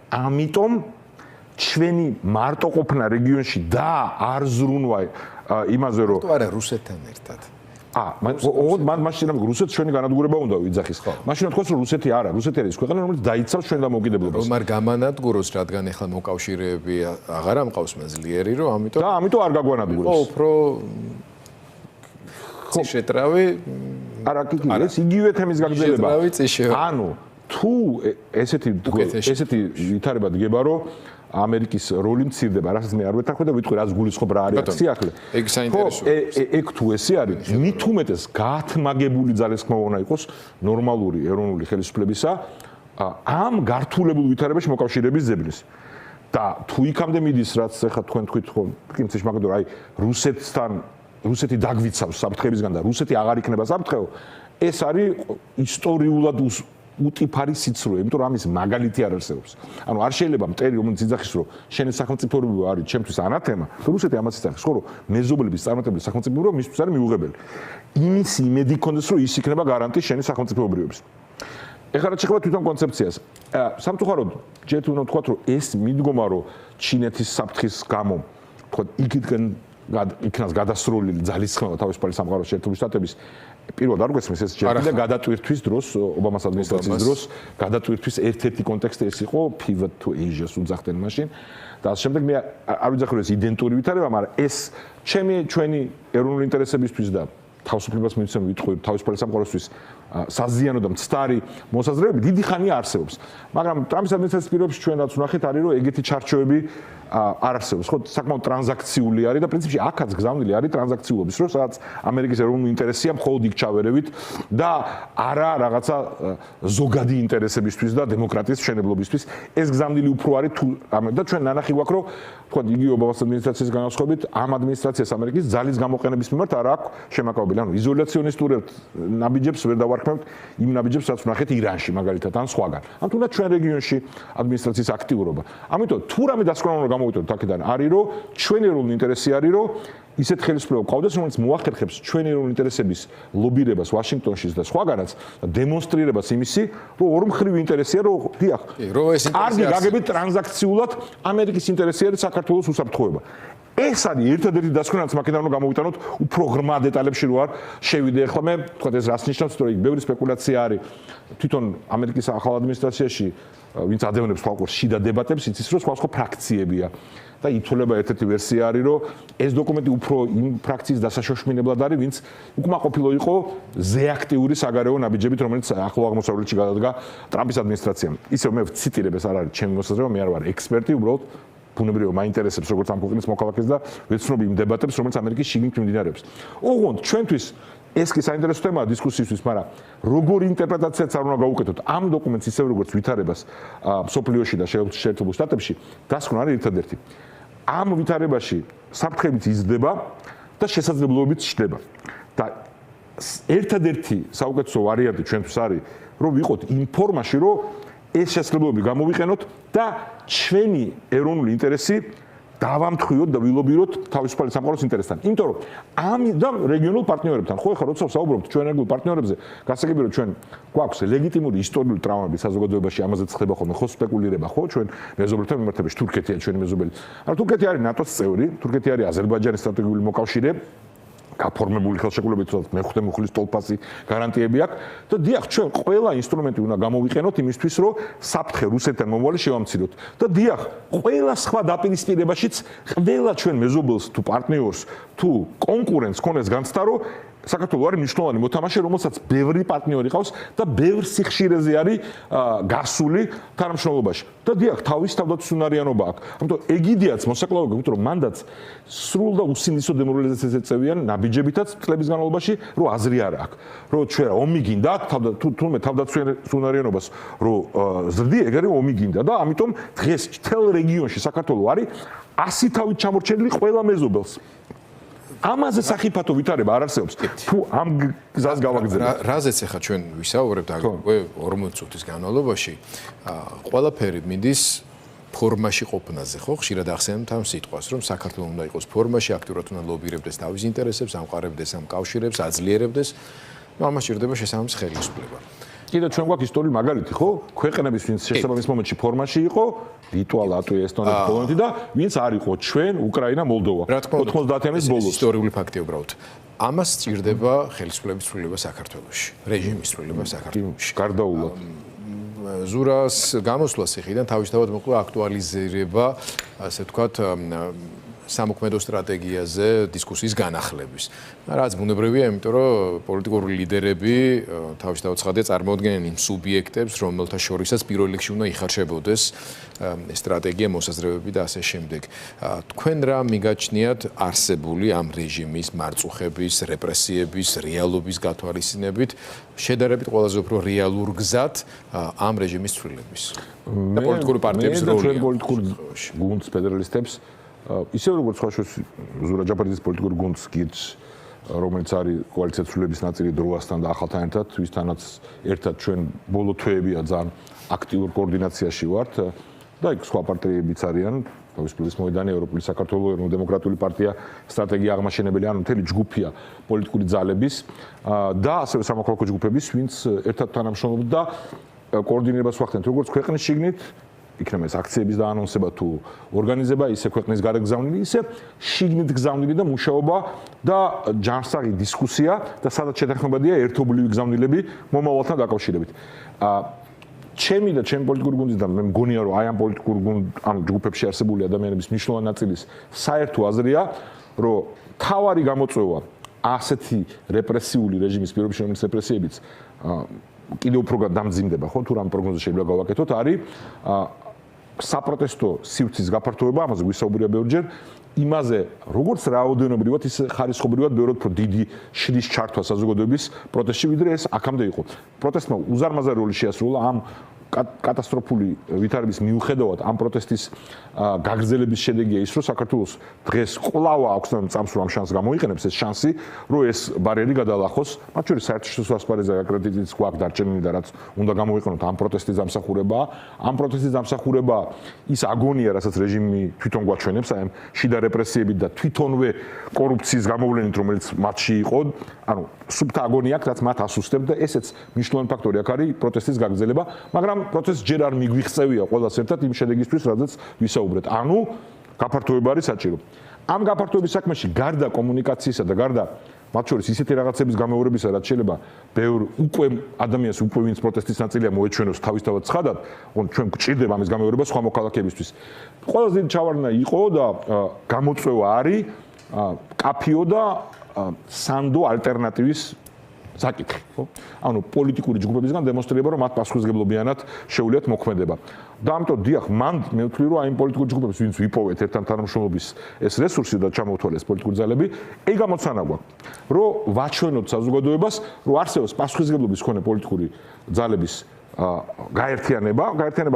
A: ამიტომ ჩვენი მარტო ყოფნა რეგიონში და არ ზრუნვა იმაზე რომ
B: თუ არა რუსეთთან ერთად.
A: მან მაშინ რუსეთს ჩვენი განადგურება უნდა ვიძახის. მაშინ თქვას რომ რუსეთი არა, რუსეთი არის ქვეყანა რომელიც დაიცავს ჩვენ დამოუკიდებლობას.
B: რომ არ გამანადგუროს, რადგან ახლა მოკავშირეები აღარ ამყავს მაზლიერი, რომ ამიტომ
A: და ამიტომ არ გაგვანადგურებს.
B: ხო, უფრო ციშეტრავი
A: არა კი ეს იგივე თემის გაგრძელება. ანუ თუ ესეთი ვითარება დგება რომ ამერიკის როლი მცირდება, რასაც მე არ ვეთანხმებ და ვიტყვი რაც გულისხმობ რა არის აქცია ახლა.
B: ეგ საინტერესოა.
A: ეგ თუ ესე არის, მით უმეტეს გათმაგებული ძალისხმევა უნდა იყოს ნორმალური ეროვნული ხელისუფლებისა ამ გართულებულ ვითარებაში მოკავშირეების ძებნის. და თუ იქამდე მიდის, რაც ახლა თქვენ თქვით ხო, პრინციპში მაგალითად აი რუსეთი დაგვიცავს საფრთხეებისგან და რუსეთი აღარ იქნება საფრთხეო, ეს არის ისტორიულად უტიფარი სიცრუე, იმიტომ რომ ამის მაგალითი არ არსებობს. ანუ არ შეიძლება მტერი რომელიც იძახის რომ შენი სახელმწიფოები არის ჩემთვის ანათემა, რუსეთი ამას იძახის, ხო რომ მეზობლების წარმატებული სახელმწიფოები მისთვის არის მიუღებელი. იმის იმედი ქონდეს რომ ის იქნება გარანტი შენი სახელმწიფოებრიობის. ეხლა რაც შეეხება თვითონ კონცეფციას, სამწუხაროდ ჯერ უნდა ვთქვათ რომ ეს მიდგომა რომ ჩინეთის საფრთხის გამო თქო იქნას გადასროლილი ძალისხმევა თავისუფალი სამყაროს შეერთებული შტატების პირველად არ გვესმის ეს ჯერ კიდევ გადატვირთვის დროს ობამას ადმინისტრაციის დროს გადატვირთვის ერთ-ერთი კონტექსტი ეს იყო pivot to Asia-ს უძახდნენ მაშინ და ამ შემდეგ მე არ ვიძახე რომ ეს იდენტური ვითარება, მაგრამ ეს ჩვენი ეროვნული ინტერესებისთვის და თავისუფლებას მივცემ ვიტყვი თავისუფალი სამყაროსთვის საზიანო და მცდარი მოსაზრებები დიდი ხანია არსებობს. მაგრამ ტრამპის ადმინისტრაციის პირობებში ჩვენ რაც ვნახეთ არის რომ ეგეთი ჩარჩოები არ არსებობს. ხო, საკმაოდ ტრანზაქციული არის და პრინციპში აქაც გზავნილი არის ტრანზაქციულობის, რომ სადაც ამერიკის ეროვნული ინტერესია მხოლოდ იქ ჩავერევით და არა რაღაცა ზოგადი ინტერესებისთვის და დემოკრატიის მშენებლობისთვის. ეს გზავნილი უფრო არის თუ და ჩვენ ნანახი გვაქვს რომ თქვა იგი ობამას ადმინისტრაციის განსხვავებით ამ ადმინისტრაციას ამერიკის ძალის გამოყენების მიმართ არ აქვს შემაკავებელი. ანუ იზოლაციონისტურად ნაბიჯებს ვერ დავარქმევთ იმ ნაბიჯებს, რაც ვნახეთ ირანში მაგალითად ან სხვაგან. ან თუნდაც ჩვენ რეგიონში ადმინისტრაციის აქტიურობა. ამიტომ თუ რამე დასკვნელობა გამოვიტანოთ აქედან არის რომ ჩვენი ეროვნული ინტერესი არის რომ ისეთ ხელისუფლება ყავდეს, რომელიც მოახერხებს ჩვენი ეროვნული ინტერესების ლობირებას ვაშინგტონში და სხვაგანაც დემონსტრირებას იმისი, რომ ორმხრივი ინტერესია, რომ დიახ, კარგი გაგებით ტრანზაქციულად ამერიკის ინტერესი არის საქართველოს უსაფრთხოება. ეს არის ერთადერთი დასკვნა, მაქედან რომ გამოვიტანოთ უფრო ღრმა დეტალებში რო არ შევიდე. ახლა მე თქვა ეს რას ნიშნავს, რომ იქ ბევრი სპეკულაცია არის თვითონ ამერიკის ახალ ადმინისტრაციაში, ვინც ადევნებს ხალხს შიდა დებატებს, იცის რომ სხვა ფრაქციებია. და ითვლება ერთ-ერთი ვერსია არის, რომ ეს დოკუმენტი უფრო იმ ფრაქციის დასაშოშმინებლად არის, ვინც უკმაყოფილო იყო ზეაქტიური საგარეო ნაბიჯებით, რომელიც ახლო აღმოსავლეთში გადადგა ტრამპის ადმინისტრაციამ. ისე მე ვციტირებ, ეს არ არის ჩემი მოსაზრება, მე არ ვარ ექსპერტი, უბრალოდ ბუნებრივია მაინტერესებს როგორც ამ ქვეყნის მოქალაქეს და ვეცნობ იმ დებატებს, რომელიც ამერიკის შიგნით მიმდინარეობს. ოღონდ ჩვენთვის ეს კი საინტერესო თემაა დისკუსიისთვის, მაგრამ როგორი ინტერპრეტაციაც არ უნდა გავუკეთოთ ამ დოკუმენტს ისევ როგორც ვითარებას სოფლიოში და შეერთებულ შტატებში, დასკვნა არის ერთადერთი. ამ ვითარებაში საფრთხებიც იზრდება და შესაძლებლობებიც შრდება. და ერთადერთი საუკეთესო ვარიანტი ჩვენთვის არის, რომ ვიყოთ იმ ფორმაში, რომ ეს შესაძლებლობები გამოვიყენოთ და ჩვენი ეროვნული ინტერესი დავამტხვიოთ და ვილობიროთ თავისუფალი სამყაროს ინტერესთან. იმიტომ რომ ამ და რეგიონულ პარტნიორებთან, ხო ახლა როცა ვსაუბრობთ ჩვენ რეგიონულ პარტნიორებზე, გასაგებია რომ ჩვენ გვაქვს ლეგიტიმური ისტორიული ტრავმები საზოგადოებაში, ამაზეც ხდება ხოლმე ხო სპეკულირება, ხო ჩვენ მეზობელთან მიმართებაში, თურქეთია ჩვენი მეზობელი. არა თურქეთი არის ნატოს წევრი, თურქეთი არის აზერბაიჯანის სტრატეგიული მოკავშირე. გაფორმებული ხელშეკრულებით მეხუთე მუხლის ტოლფასი გარანტიები აქვს და დიახ ჩვენ ყველა ინსტრუმენტი უნდა გამოვიყენოთ იმისთვის რომ საფრთხე რუსეთთან მომავალი შევამციროთ და დიახ ყველა სხვა დაპირისპირებაშიც ყველა ჩვენ მეზობელს თუ პარტნიორს თუ კონკურენტს ქონდეს განცდა რომ საქართველოს არის მნიშვნელოვანი მოთამაშე, რომელსაც ბევრი პარტნიორი ყავს და ბევრ სიხშირეზე არის გასული თანამშრომლობაში. და დიახ, თავის თავდაცვის უნარიანობა აქვს. ამიტომ ეგიდიაც მოსაკლავია, იმიტომ რომ მანდაც სრულ და უსინდისო დემორალიზაციას ეწევიან ნაბიჯებითაც წლების განმავლობაში, რომ აზრი არ აქვს. რომ ჩვენ ომი გინდა, თუმე თავდაცვის უნარიანობას რომ ზრდი, ეგ არის ომი გინდა და ამიტომ დღეს მთელ რეგიონში საქართველოს არის 100 თავით ჩამორჩენილი ყველა მეზობელს. ამაზე საფრთხო ვითარება არ არსებობს. თუ ამ გზას გავაგზავნებთ.
B: რაზეც ახლა ჩვენ ვისაუბრებთ აგვე 40 წუთის განმავლობაში, ყველაფერი მიდის ფორმაში ყოფნაზე, ხო? ხშირად ახსენებთ ამ სიტყვას, რომ საქართველოს უნდა იყოს ფორმაში, აქტიურად უნდა ლობირებდეს თავის ინტერესებს, ამყარებდეს ამ კავშირებს, აძლიერებდეს. ამას ჭირდება შესაბამის ხელისუფლება.
A: კიდევ ჩვენ გვაქვს ისტორიული მაგალითი, ხო? ქვეყნების ვინც შესაბამის მომენტში ფორმაში იყო, ლიტვა, ლატვია, ესტონეთი, პოლონეთი და ვინც არ იყო ჩვენ, უკრაინა, მოლდოვა. 90-იანის ბოლოს.
B: ისტორიული ფაქტია უბრალოდ. ამას ჭირდება ხელისუფლების ცვლილება საქართველოში, რეჟიმის ცვლილება საქართველოში.
A: გარდაულად.
B: ზურას გამოსვლა სიხიდან თავისთავად მოყვა აქტუალიზება, ასე ვთქვათ, სამოქმედო სტრატეგიაზე დისკუსიის განახლების. რაც ბუნებრივია, იმიტომ რომ პოლიტიკური ლიდერები თავისთავად ცხადია წარმოადგენენ იმ სუბიექტებს, რომელთა შორისაც პირველ რიგში უნდა იხარშებოდეს სტრატეგია, მოსაზრებები და ასე შემდეგ. თქვენ რა მიგაჩნიათ არსებული ამ რეჟიმის მარწუხების, რეპრესიების, რეალობის გათვალისწინებით, შედარებით ყველაზე უფრო რეალურ გზად ამ რეჟიმის ცვლილების და პოლიტიკური პარტიების როლი.
A: ჩვენ პოლიტიკურ გუნდს ფედერალისტებს ისე როგორც ხაშოს ზურა ჯაფარიძის პოლიტიკურ გუნდს გირჩ, რომელიც არის კოალიცია ცვლილების ნაწილი დროასთან და ახალთან ერთად, ვისთანაც ერთად ჩვენ ბოლო თვეებია ძალიან აქტიურ კოორდინაციაში ვართ და იქ სხვა პარტიებიც არიან, თავისუფლების მოედანი, ევროპული საქართველოს ეროვნულ დემოკრატიული პარტია, სტრატეგია აღმაშენებელი, ანუ მთელი ჯგუფია პოლიტიკური ძალების და ასევე სამოქალაქო ჯგუფების, ვინც ერთად თანამშრომლობთ და კოორდინირებას ვახდენთ, როგორც ქვეყნის შიგნით იქნება ეს აქციების დაანონსება თუ ორგანიზება, ისე ქვეყნის გარეგზავნილი, ისე შიგნით გზავნილი და მუშაობა და ჯანსაღი დისკუსია და სადაც შეთანხმებადია ერთობლივი გზავნილები მომავალთან დაკავშირებით. ჩემი და ჩემი პოლიტიკური გუნდის და მე მგონია რომ აი ამ პოლიტიკურ ამ ჯგუფებში არსებული ადამიანების მნიშვნელოვანი ნაწილის საერთო აზრია, რომ თავარი გამოწვევა ასეთი რეპრესიული რეჟიმის პირობებში, რომელიც რეპრესიებიც კიდევ უფრო დამძიმდება, ხო, თუ რამ პროგნოზი შეიძლება გავაკეთოთ, არის საპროტესტო სივრცის გაფართოება, ამაზე ვისაუბრია ბევრჯერ, იმაზე, როგორც რაოდენობრივად, ისე ხარისხობრივად ბევრად უფრო დიდი შრის ჩართვა საზოგადოების პროტესტში, ვიდრე ეს აქამდე იყო. პროტესტმა უზარმაზარი როლი შეასრულა ამ კატასტროფული ვითარების მიუხედავად ამ პროტესტის გაგრძელების შედეგია ის, რომ საქართველოს დღეს კვლავ აქვს წამს რომ ამ შანსს გამოიყენებს ეს შანსი, რომ ეს ბარიერი გადალახოს, მათ შორის საერთაშორისო ასპარეზზე აკრედიტაციის გვაქვს დარჩენილი და რაც უნდა გამოიყენოთ ამ პროტესტის დამსახურებაა. ამ პროტესტის დამსახურებაა ის აგონია, რასაც რეჟიმი თვითონ გვაჩვენებს, აი ამ შიდა რეპრესიებით და თვითონვე კორუფციის გამოვლენით, რომელიც მათში იყო, ანუ სუბთა აგონია აქვს, რაც მათ ასუსტებს და ესეც მნიშვნელოვანი ფაქტორი აქ არის პროტესტის გაგრძელება, მაგრამ პროცესს ჯერ არ მიგვიღწევია ყველას ერთად იმ შედეგისთვის, რადგან ვისაუბრეთ. ანუ გაფართოება არის საჭირო. ამ გაფართოების საქმეში გარდა კომუნიკაციისა და გარდა მათ შორის ისეთი რაღაცების გამეორებისა, რაც შეიძლება ბევრ უკვე ადამიანს უკვე ვინც პროტესტის ნაწილია მოეჩვენოს თავისთავად ცხადად, ჩვენ გვჭირდება ამის გამეორება სხვა მოქალაქეებისთვის. ყველაზე დიდი ჩავარდნა იყო და გამოწვევა არის კაფიო და სანდო ალტერნატივის საკითხი, ხო? ანუ პოლიტიკური ჯგუფებისგან დემონსტრირება, რომ მათ პასუხისმგებლობიანად შეუძლიათ მოქმედება. და ამიტომ დიახ, მან მე ვთვლი, რომ აი პოლიტიკური ჯგუფების ვინც ვიპოვეთ ერთთან თანამშრომლობის ეს რესურსი და ჩამოვთვალეს პოლიტიკური ძალები, ეგ გამოცანა გვაქვს, რომ ვაჩვენოთ საზოგადოებას, რომ არსებობს პასუხისმგებლობის მქონე პოლიტიკური ძალების გაერთიანება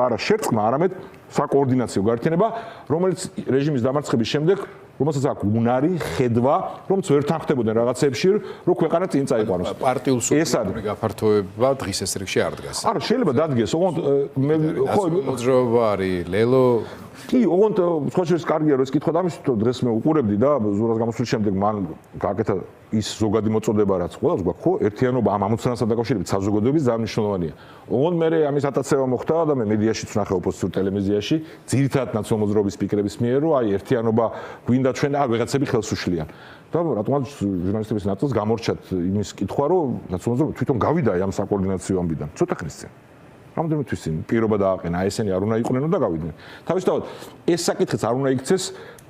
A: არა შერწყმა, არამედ საკოორდინაციო გაერთიანება, რომელიც რეჟიმის დამარცხების შემდეგ რომელსაც აქვს უნარი, ხედვა, რომც ვერ თანხმდებოდნენ რაღაცეებში, რომ ქვეყანა წინ წაიყვანოს.
B: პარტიულ სუპერული გაფართოება დღის ეს რიგში არ დგას.
A: არა, შეიძლება დადგეს, ოღონდ მე ხო
B: მოძრაობა არის, ლელო
A: კი, ოღონდ სხვაშორის კარგია რომ ეს კითხვა დამისვით, რომ დღეს მე უყურებდი და ზურას გამოსვლის შემდეგ მან გააკეთა ის ზოგადი მოწოდება, რაც ყველას გვაქვს, ხო, ერთიანობა ამ ამოცანასთან დაკავშირებით საზოგადოების ძალიან მნიშვნელოვანია. ოღონდ მე ამის ატაცება მოხდა და მე მედიაშიც ვნახე ოპოზიციურ ტელევიზიაში, ძირითადად ნაციონალურ მოძრაობის სპიკერების მიერ, რომ აი ერთიანობა გვინდა ჩვენ და ვიღაცები ხელს უშლიან. და რატომაც ჟურნალისტების ნაწილს გამორჩათ იმის კითხვა, რომ ნაციონალურ მოძრაობა თვითონ გავიდა ამ საკოორდინაციო ამბიდან. ცოტა ხნის წინ. რამდენიმე თვის წინ პირობა დააყენა, ესენი არ უნდა იყვნენ და გავიდნენ. თავისთავად ეს საკითხიც არ უნდა იქცეს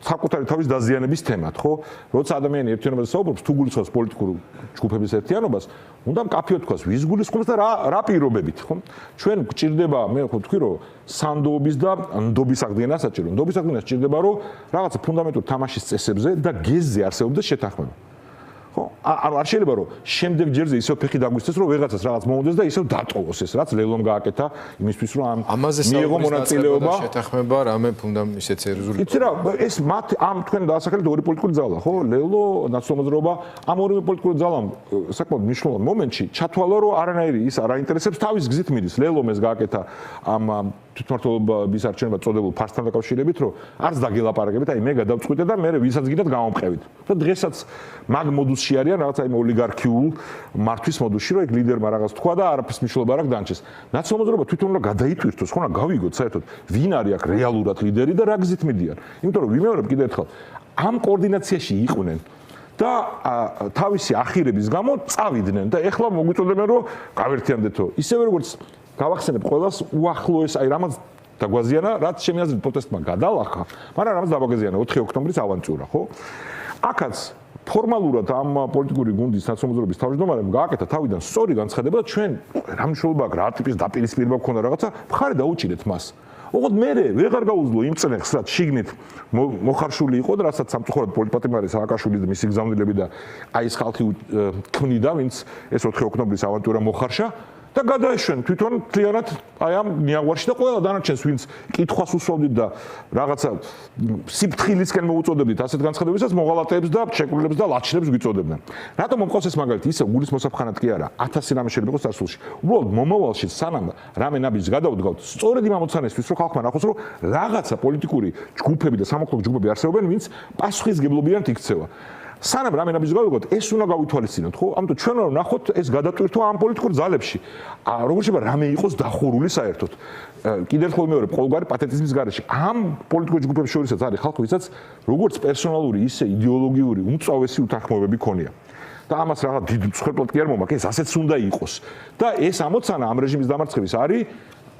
A: საკუთარი თავის დაზიანების თემად, ხო? როცა ადამიანი ერთიანობაზე საუბრობს, თუ გულისხმობს პოლიტიკურ ჯგუფების ერთიანობას, უნდა მკაფიოდ თქვას, ვის გულისხმობს და რა პირობებით, ხო? ჩვენ გვჭირდება, მე ხო ვთქვი, რომ სანდოობის და ნდობის აღდგენა საჭირო. ნდობის აღდგენა სჭირდება, რომ რაღაცა ფუნდამენტურ თამაშის წესებზე და გეზზე არსებობდეს შეთანხმება. ხო? ანუ არ შეიძლება რომ შემდეგ ჯერზე ისევ ფეხი დაგვისცეს, რომ ვიღაცას რაღაც მოუნდეს და ისევ დატოვოს ეს, რაც ლელომ გააკეთა იმისთვის, რომ მიიღო მონაწილეობა
B: შეთანხმება, რამე ფუნდამენტ ისეთ სერიოზული.
A: იცი რა, ეს მათ ამ თქვენ დაასახელეთ ორი პოლიტიკური ძალა, ხო? ლელო, ნაციონალურ მოძრაობა, ამ ორივე პოლიტიკური ძალამ საკმაოდ მნიშვნელოვან მომენტში ჩათვალა, რომ არანაირი ის არ აინტერესებს თავის გზით მიდის. ლელომ ეს გააკეთა ამ თვითმმართველობის არჩევნებად წოდებულ ფარსთან დაკავშირებით, რომ არც დაგელაპარაკებით, აი მე გადავწყვიტე და მე ვისაც გინდათ გამომყევით. და დღესაც მაგ მოდუსში არიან რაღაც აი ოლიგარქიულ მართვის მოდუსში, რომ ეგ ლიდერმა რაღაც თქვა და არაფერს მნიშვნელობა არ აქვს დანჩეს. ნაციონალურ მოძრაობა თვითონ უნდა გადაიტვირთოს, ხო, უნდა გავიგოთ საერთოდ ვინ არის აქ რეალურად ლიდერი და რა გზით მიდიან. იმიტომ რომ ვიმეორებ კიდევ ერთხელ, ამ კოორდინაციაში იყვნენ და თავისი ახირების გამო წავიდნენ და ეხლა მოგვიწოდებენ რომ გავერთიანდეთო. ისევე როგორც გავახსენებ ყველას უახლოეს აი რამაც დაგვაზიანა, რაც ჩემი აზრით პროტესტმა გადალახა, მაგრამ რამაც დავაგაზიანა 4 ოქტომბრის ავანტიურა, ხო? აქაც ფორმალურად ამ პოლიტიკური გუნდის ნაციონალურ მოძრაობის თავმჯდომარემ გააკეთა თავიდან სწორი განცხადება და ჩვენ რა მნიშვნელობა აქვს, რა ტიპის დაპირისპირება გქონდა რაღაცა, მხარი დაუჭირეთ მას. ოღონდ მე ვეღარ გაუძლო იმ წნეხს, რაც შიგნით მოხარშული იყო და რასაც სამწუხაროდ პოლიტპატიმარი სააკაშვილი და მისი გზავნილები და აი ეს ხალხი ქმნიდა, ვინც ეს 4 ოქტომბრის ავანტიურა მოხარშა და გადაეშვენ თვითონ მთლიანად აი ამ ნიაღვარში და ყველა დანარჩენს ვინც კითხვას უსვამდით და რაღაცა სიფრთხილისკენ მოუწოდებდით ასეთ განცხადებებსაც მოღალატეებს და შეკრულებს და ლაჩნებს გვიწოდებდნენ. რატომ მომყავს ეს მაგალითი? ისე გულის მოსაფხანად კი არა, 1000 რამე შეიძლება იყოს წარსულში. უბრალოდ მომავალში სანამ რამე ნაბიჯს გადავდგავთ, სწორედ იმ ამოცანისთვის რომ ხალხმა ნახოს რომ რაღაცა პოლიტიკური ჯგუფები და სამოქალაქო ჯგუფები არსებობენ, ვინც პასუხისმგებლობიანად იქცევა. სანამ რამე ნაბიჯს გავიგოთ, ეს უნდა გავითვალისწინოთ, ხო? ამიტომ ჩვენ უნდა ვნახოთ ეს გადატვირთვა ამ პოლიტიკურ ძალებში. როგორ შეიძლება რამე იყოს დახურული საერთოდ. კიდევ ერთხელ მეორე ყოველგვარი პათეტიზმის გარეშე. ამ პოლიტიკურ ჯგუფებს შორისაც არის ხალხი, ვისაც როგორც პერსონალური, ისე იდეოლოგიური უმწვავესი უთანხმოებები ქონია. და ამას რაღაც დიდ მსხვერპლად კი არ მომაქვს, ეს ასეც უნდა იყოს. და ეს ამოცანა ამ რეჟიმის დამარცხების არის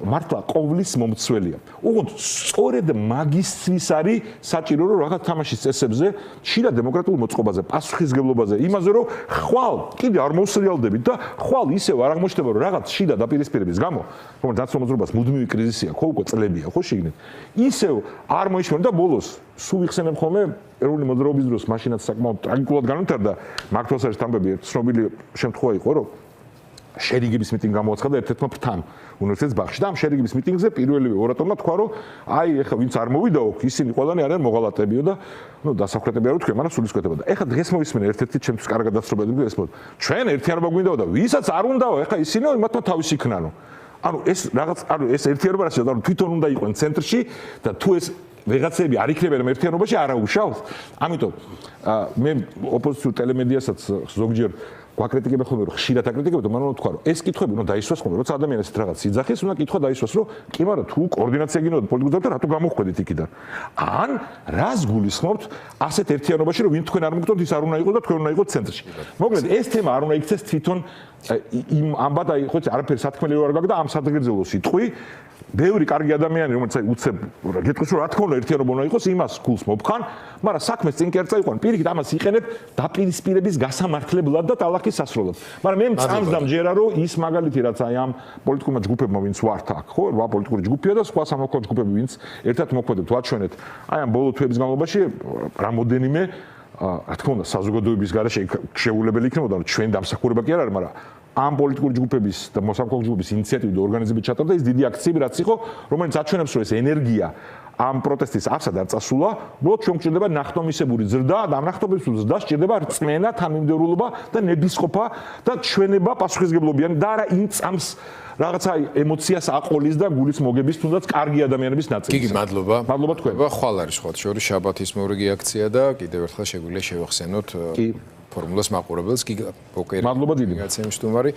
A: მართლა ყოვლის მომცველია. უგონთ სწორედ მაგისთვის არის საჭირო რომ რაღაც თამაშის წესებზე, შიდა დემოკრატიულ მოწყობაზე, პასუხისმგებლობაზე, იმაზე რომ ხვალ კიდე არ მოსრიალდებით და ხვალ ისევ არ აღმოჩნდება რომ რაღაც შიდა დაპირისპირების გამო, რომელიც ნაციონალურ მოძრაობას მუდმივი კრიზისია, ხო უკვე წლებია, ხო შიგნით. ისევ არ მოიშვენ და ბოლოს სულ იხსენებ ხოლმე ეროვნული მოძრაობის დროს მაშინაც საკმაოდ ტრაგიკულად განვითარდა მართლაც არის ამბები, ცნობილი შემთხვევა იყო რომ შერიგების მიტინგი გამოაცხადა ერთ-ერთმა ფრთან უნივერსიტეტის ბაღში და ამ შერიგების მიტინგზე პირველივე ორატორმა თქვა რომ აი ეხლა ვინც არ მოვიდაო ისინი ყველანი არიან მოღალატებიო და დასახვეტები არ ვთქვი მაგრამ სულისკვეთება და ეხლა დღეს მოვისმენე ერთ-ერთი ჩემთვის კარგად დასწრობები ეს მოდი ჩვენ ერთიანობა გვინდაო და ვისაც არ უნდაო ეხლა ისინი მათმა თავის იქნანო ანუ ეს რაღაც ანუ ეს ერთიანობა რასაც ანუ თვითონ უნდა იყვნენ ცენტრში და თუ ეს ვეღაცები არ იქნებიან ერთიანობაში არაუშავს ამიტომ მე ოპოზიციურ ტელემედიასაც ზოგჯერ გვაკრიტიკებენ ხოლმე რომ ხშირად აკრიტიკებენ მაგრამ უნდა თქვა რომ ეს კითხვები უნდა დაისვას ხოლმე როცა ადამიანს რაღაც იძახის უნდა კითხვა დაისვას რომ კი მაგრამ თუ კოორდინაცია გინდათ პოლიტიკურ დარგში რატო გამოხვედით იქიდან ან რას გულისხმობთ ასეთ ერთიანობაში რომ ვინ თქვენ არ მოგწონთ ის არ უნდა იყოს და თქვენ უნდა იყოთ ცენტრში მოკლედ ეს თემა არ უნდა იქცეს თვითონ იმ ამბად აი ხო არაფერი სათქმელი არ გაქვს და ამ სადღერძელო სიტყვი ბევრი კარგი ადამიანი რომელიც აი უცებ გეტყვის რომ რა თქმა უნდა ერთიანობა უნდა იყოს იმას გულს მოფხან მაგრამ საქმეს წინ კერწა იყვან პირიქით ამას იყენებ დაპირისპირების გასამართლებლად და ტალახის სასროლად მაგრამ მე მწამს დამჯერა რომ ის მაგალითი რაც აი ამ პოლიტიკურმა ჯგუფებმა ვინც ვართ აქ ხო რა პოლიტიკური ჯგუფია და სხვა სამოქალაქო ჯგუფები ვინც ერთად მოქმედებთ ვაჩვენეთ აი ამ ბოლო თვეების განმავლობაში რამოდენიმე რა თქმა უნდა საზოგადოების გარეშე შეუძლებელი იქნებოდა რომ ჩვენ დამსახურება კი არ არის მაგრამ ამ პოლიტიკური ჯგუფების და მოსამართლე ჯგუფების ინიციატივით და ორგანიზებით ჩატარდა ის დიდი აქციები რაც იყო რომელიც აჩვენებს რომ ეს ენერგია ამ პროტესტის აღსად არ წასულა უბრალოდ ჩვენ გვჭირდება ნახტომისებური ზრდა და ამ ნახტომისებური ზრდა სჭირდება რწმენა თანმიმდევრულობა და ნებისყოფა და ჩვენება პასუხისგებლობიანი და არა იმ წამს რაღაცა ემოციას აყოლის და გულის მოგების თუნდაც კარგი ადამიანების ნაწილი.
B: გიგი, მადლობა.
A: მადლობა თქვენ.
B: ხვალ არის სხვა შორის შაბათის მორიგი აქცია და კიდევ ერთხელ შეგვიძლია შევახსენოთ ფორმულას მაყურებელს გიგა პოკერი.
A: მადლობა დიდი.
B: გაცემ სტუმარი.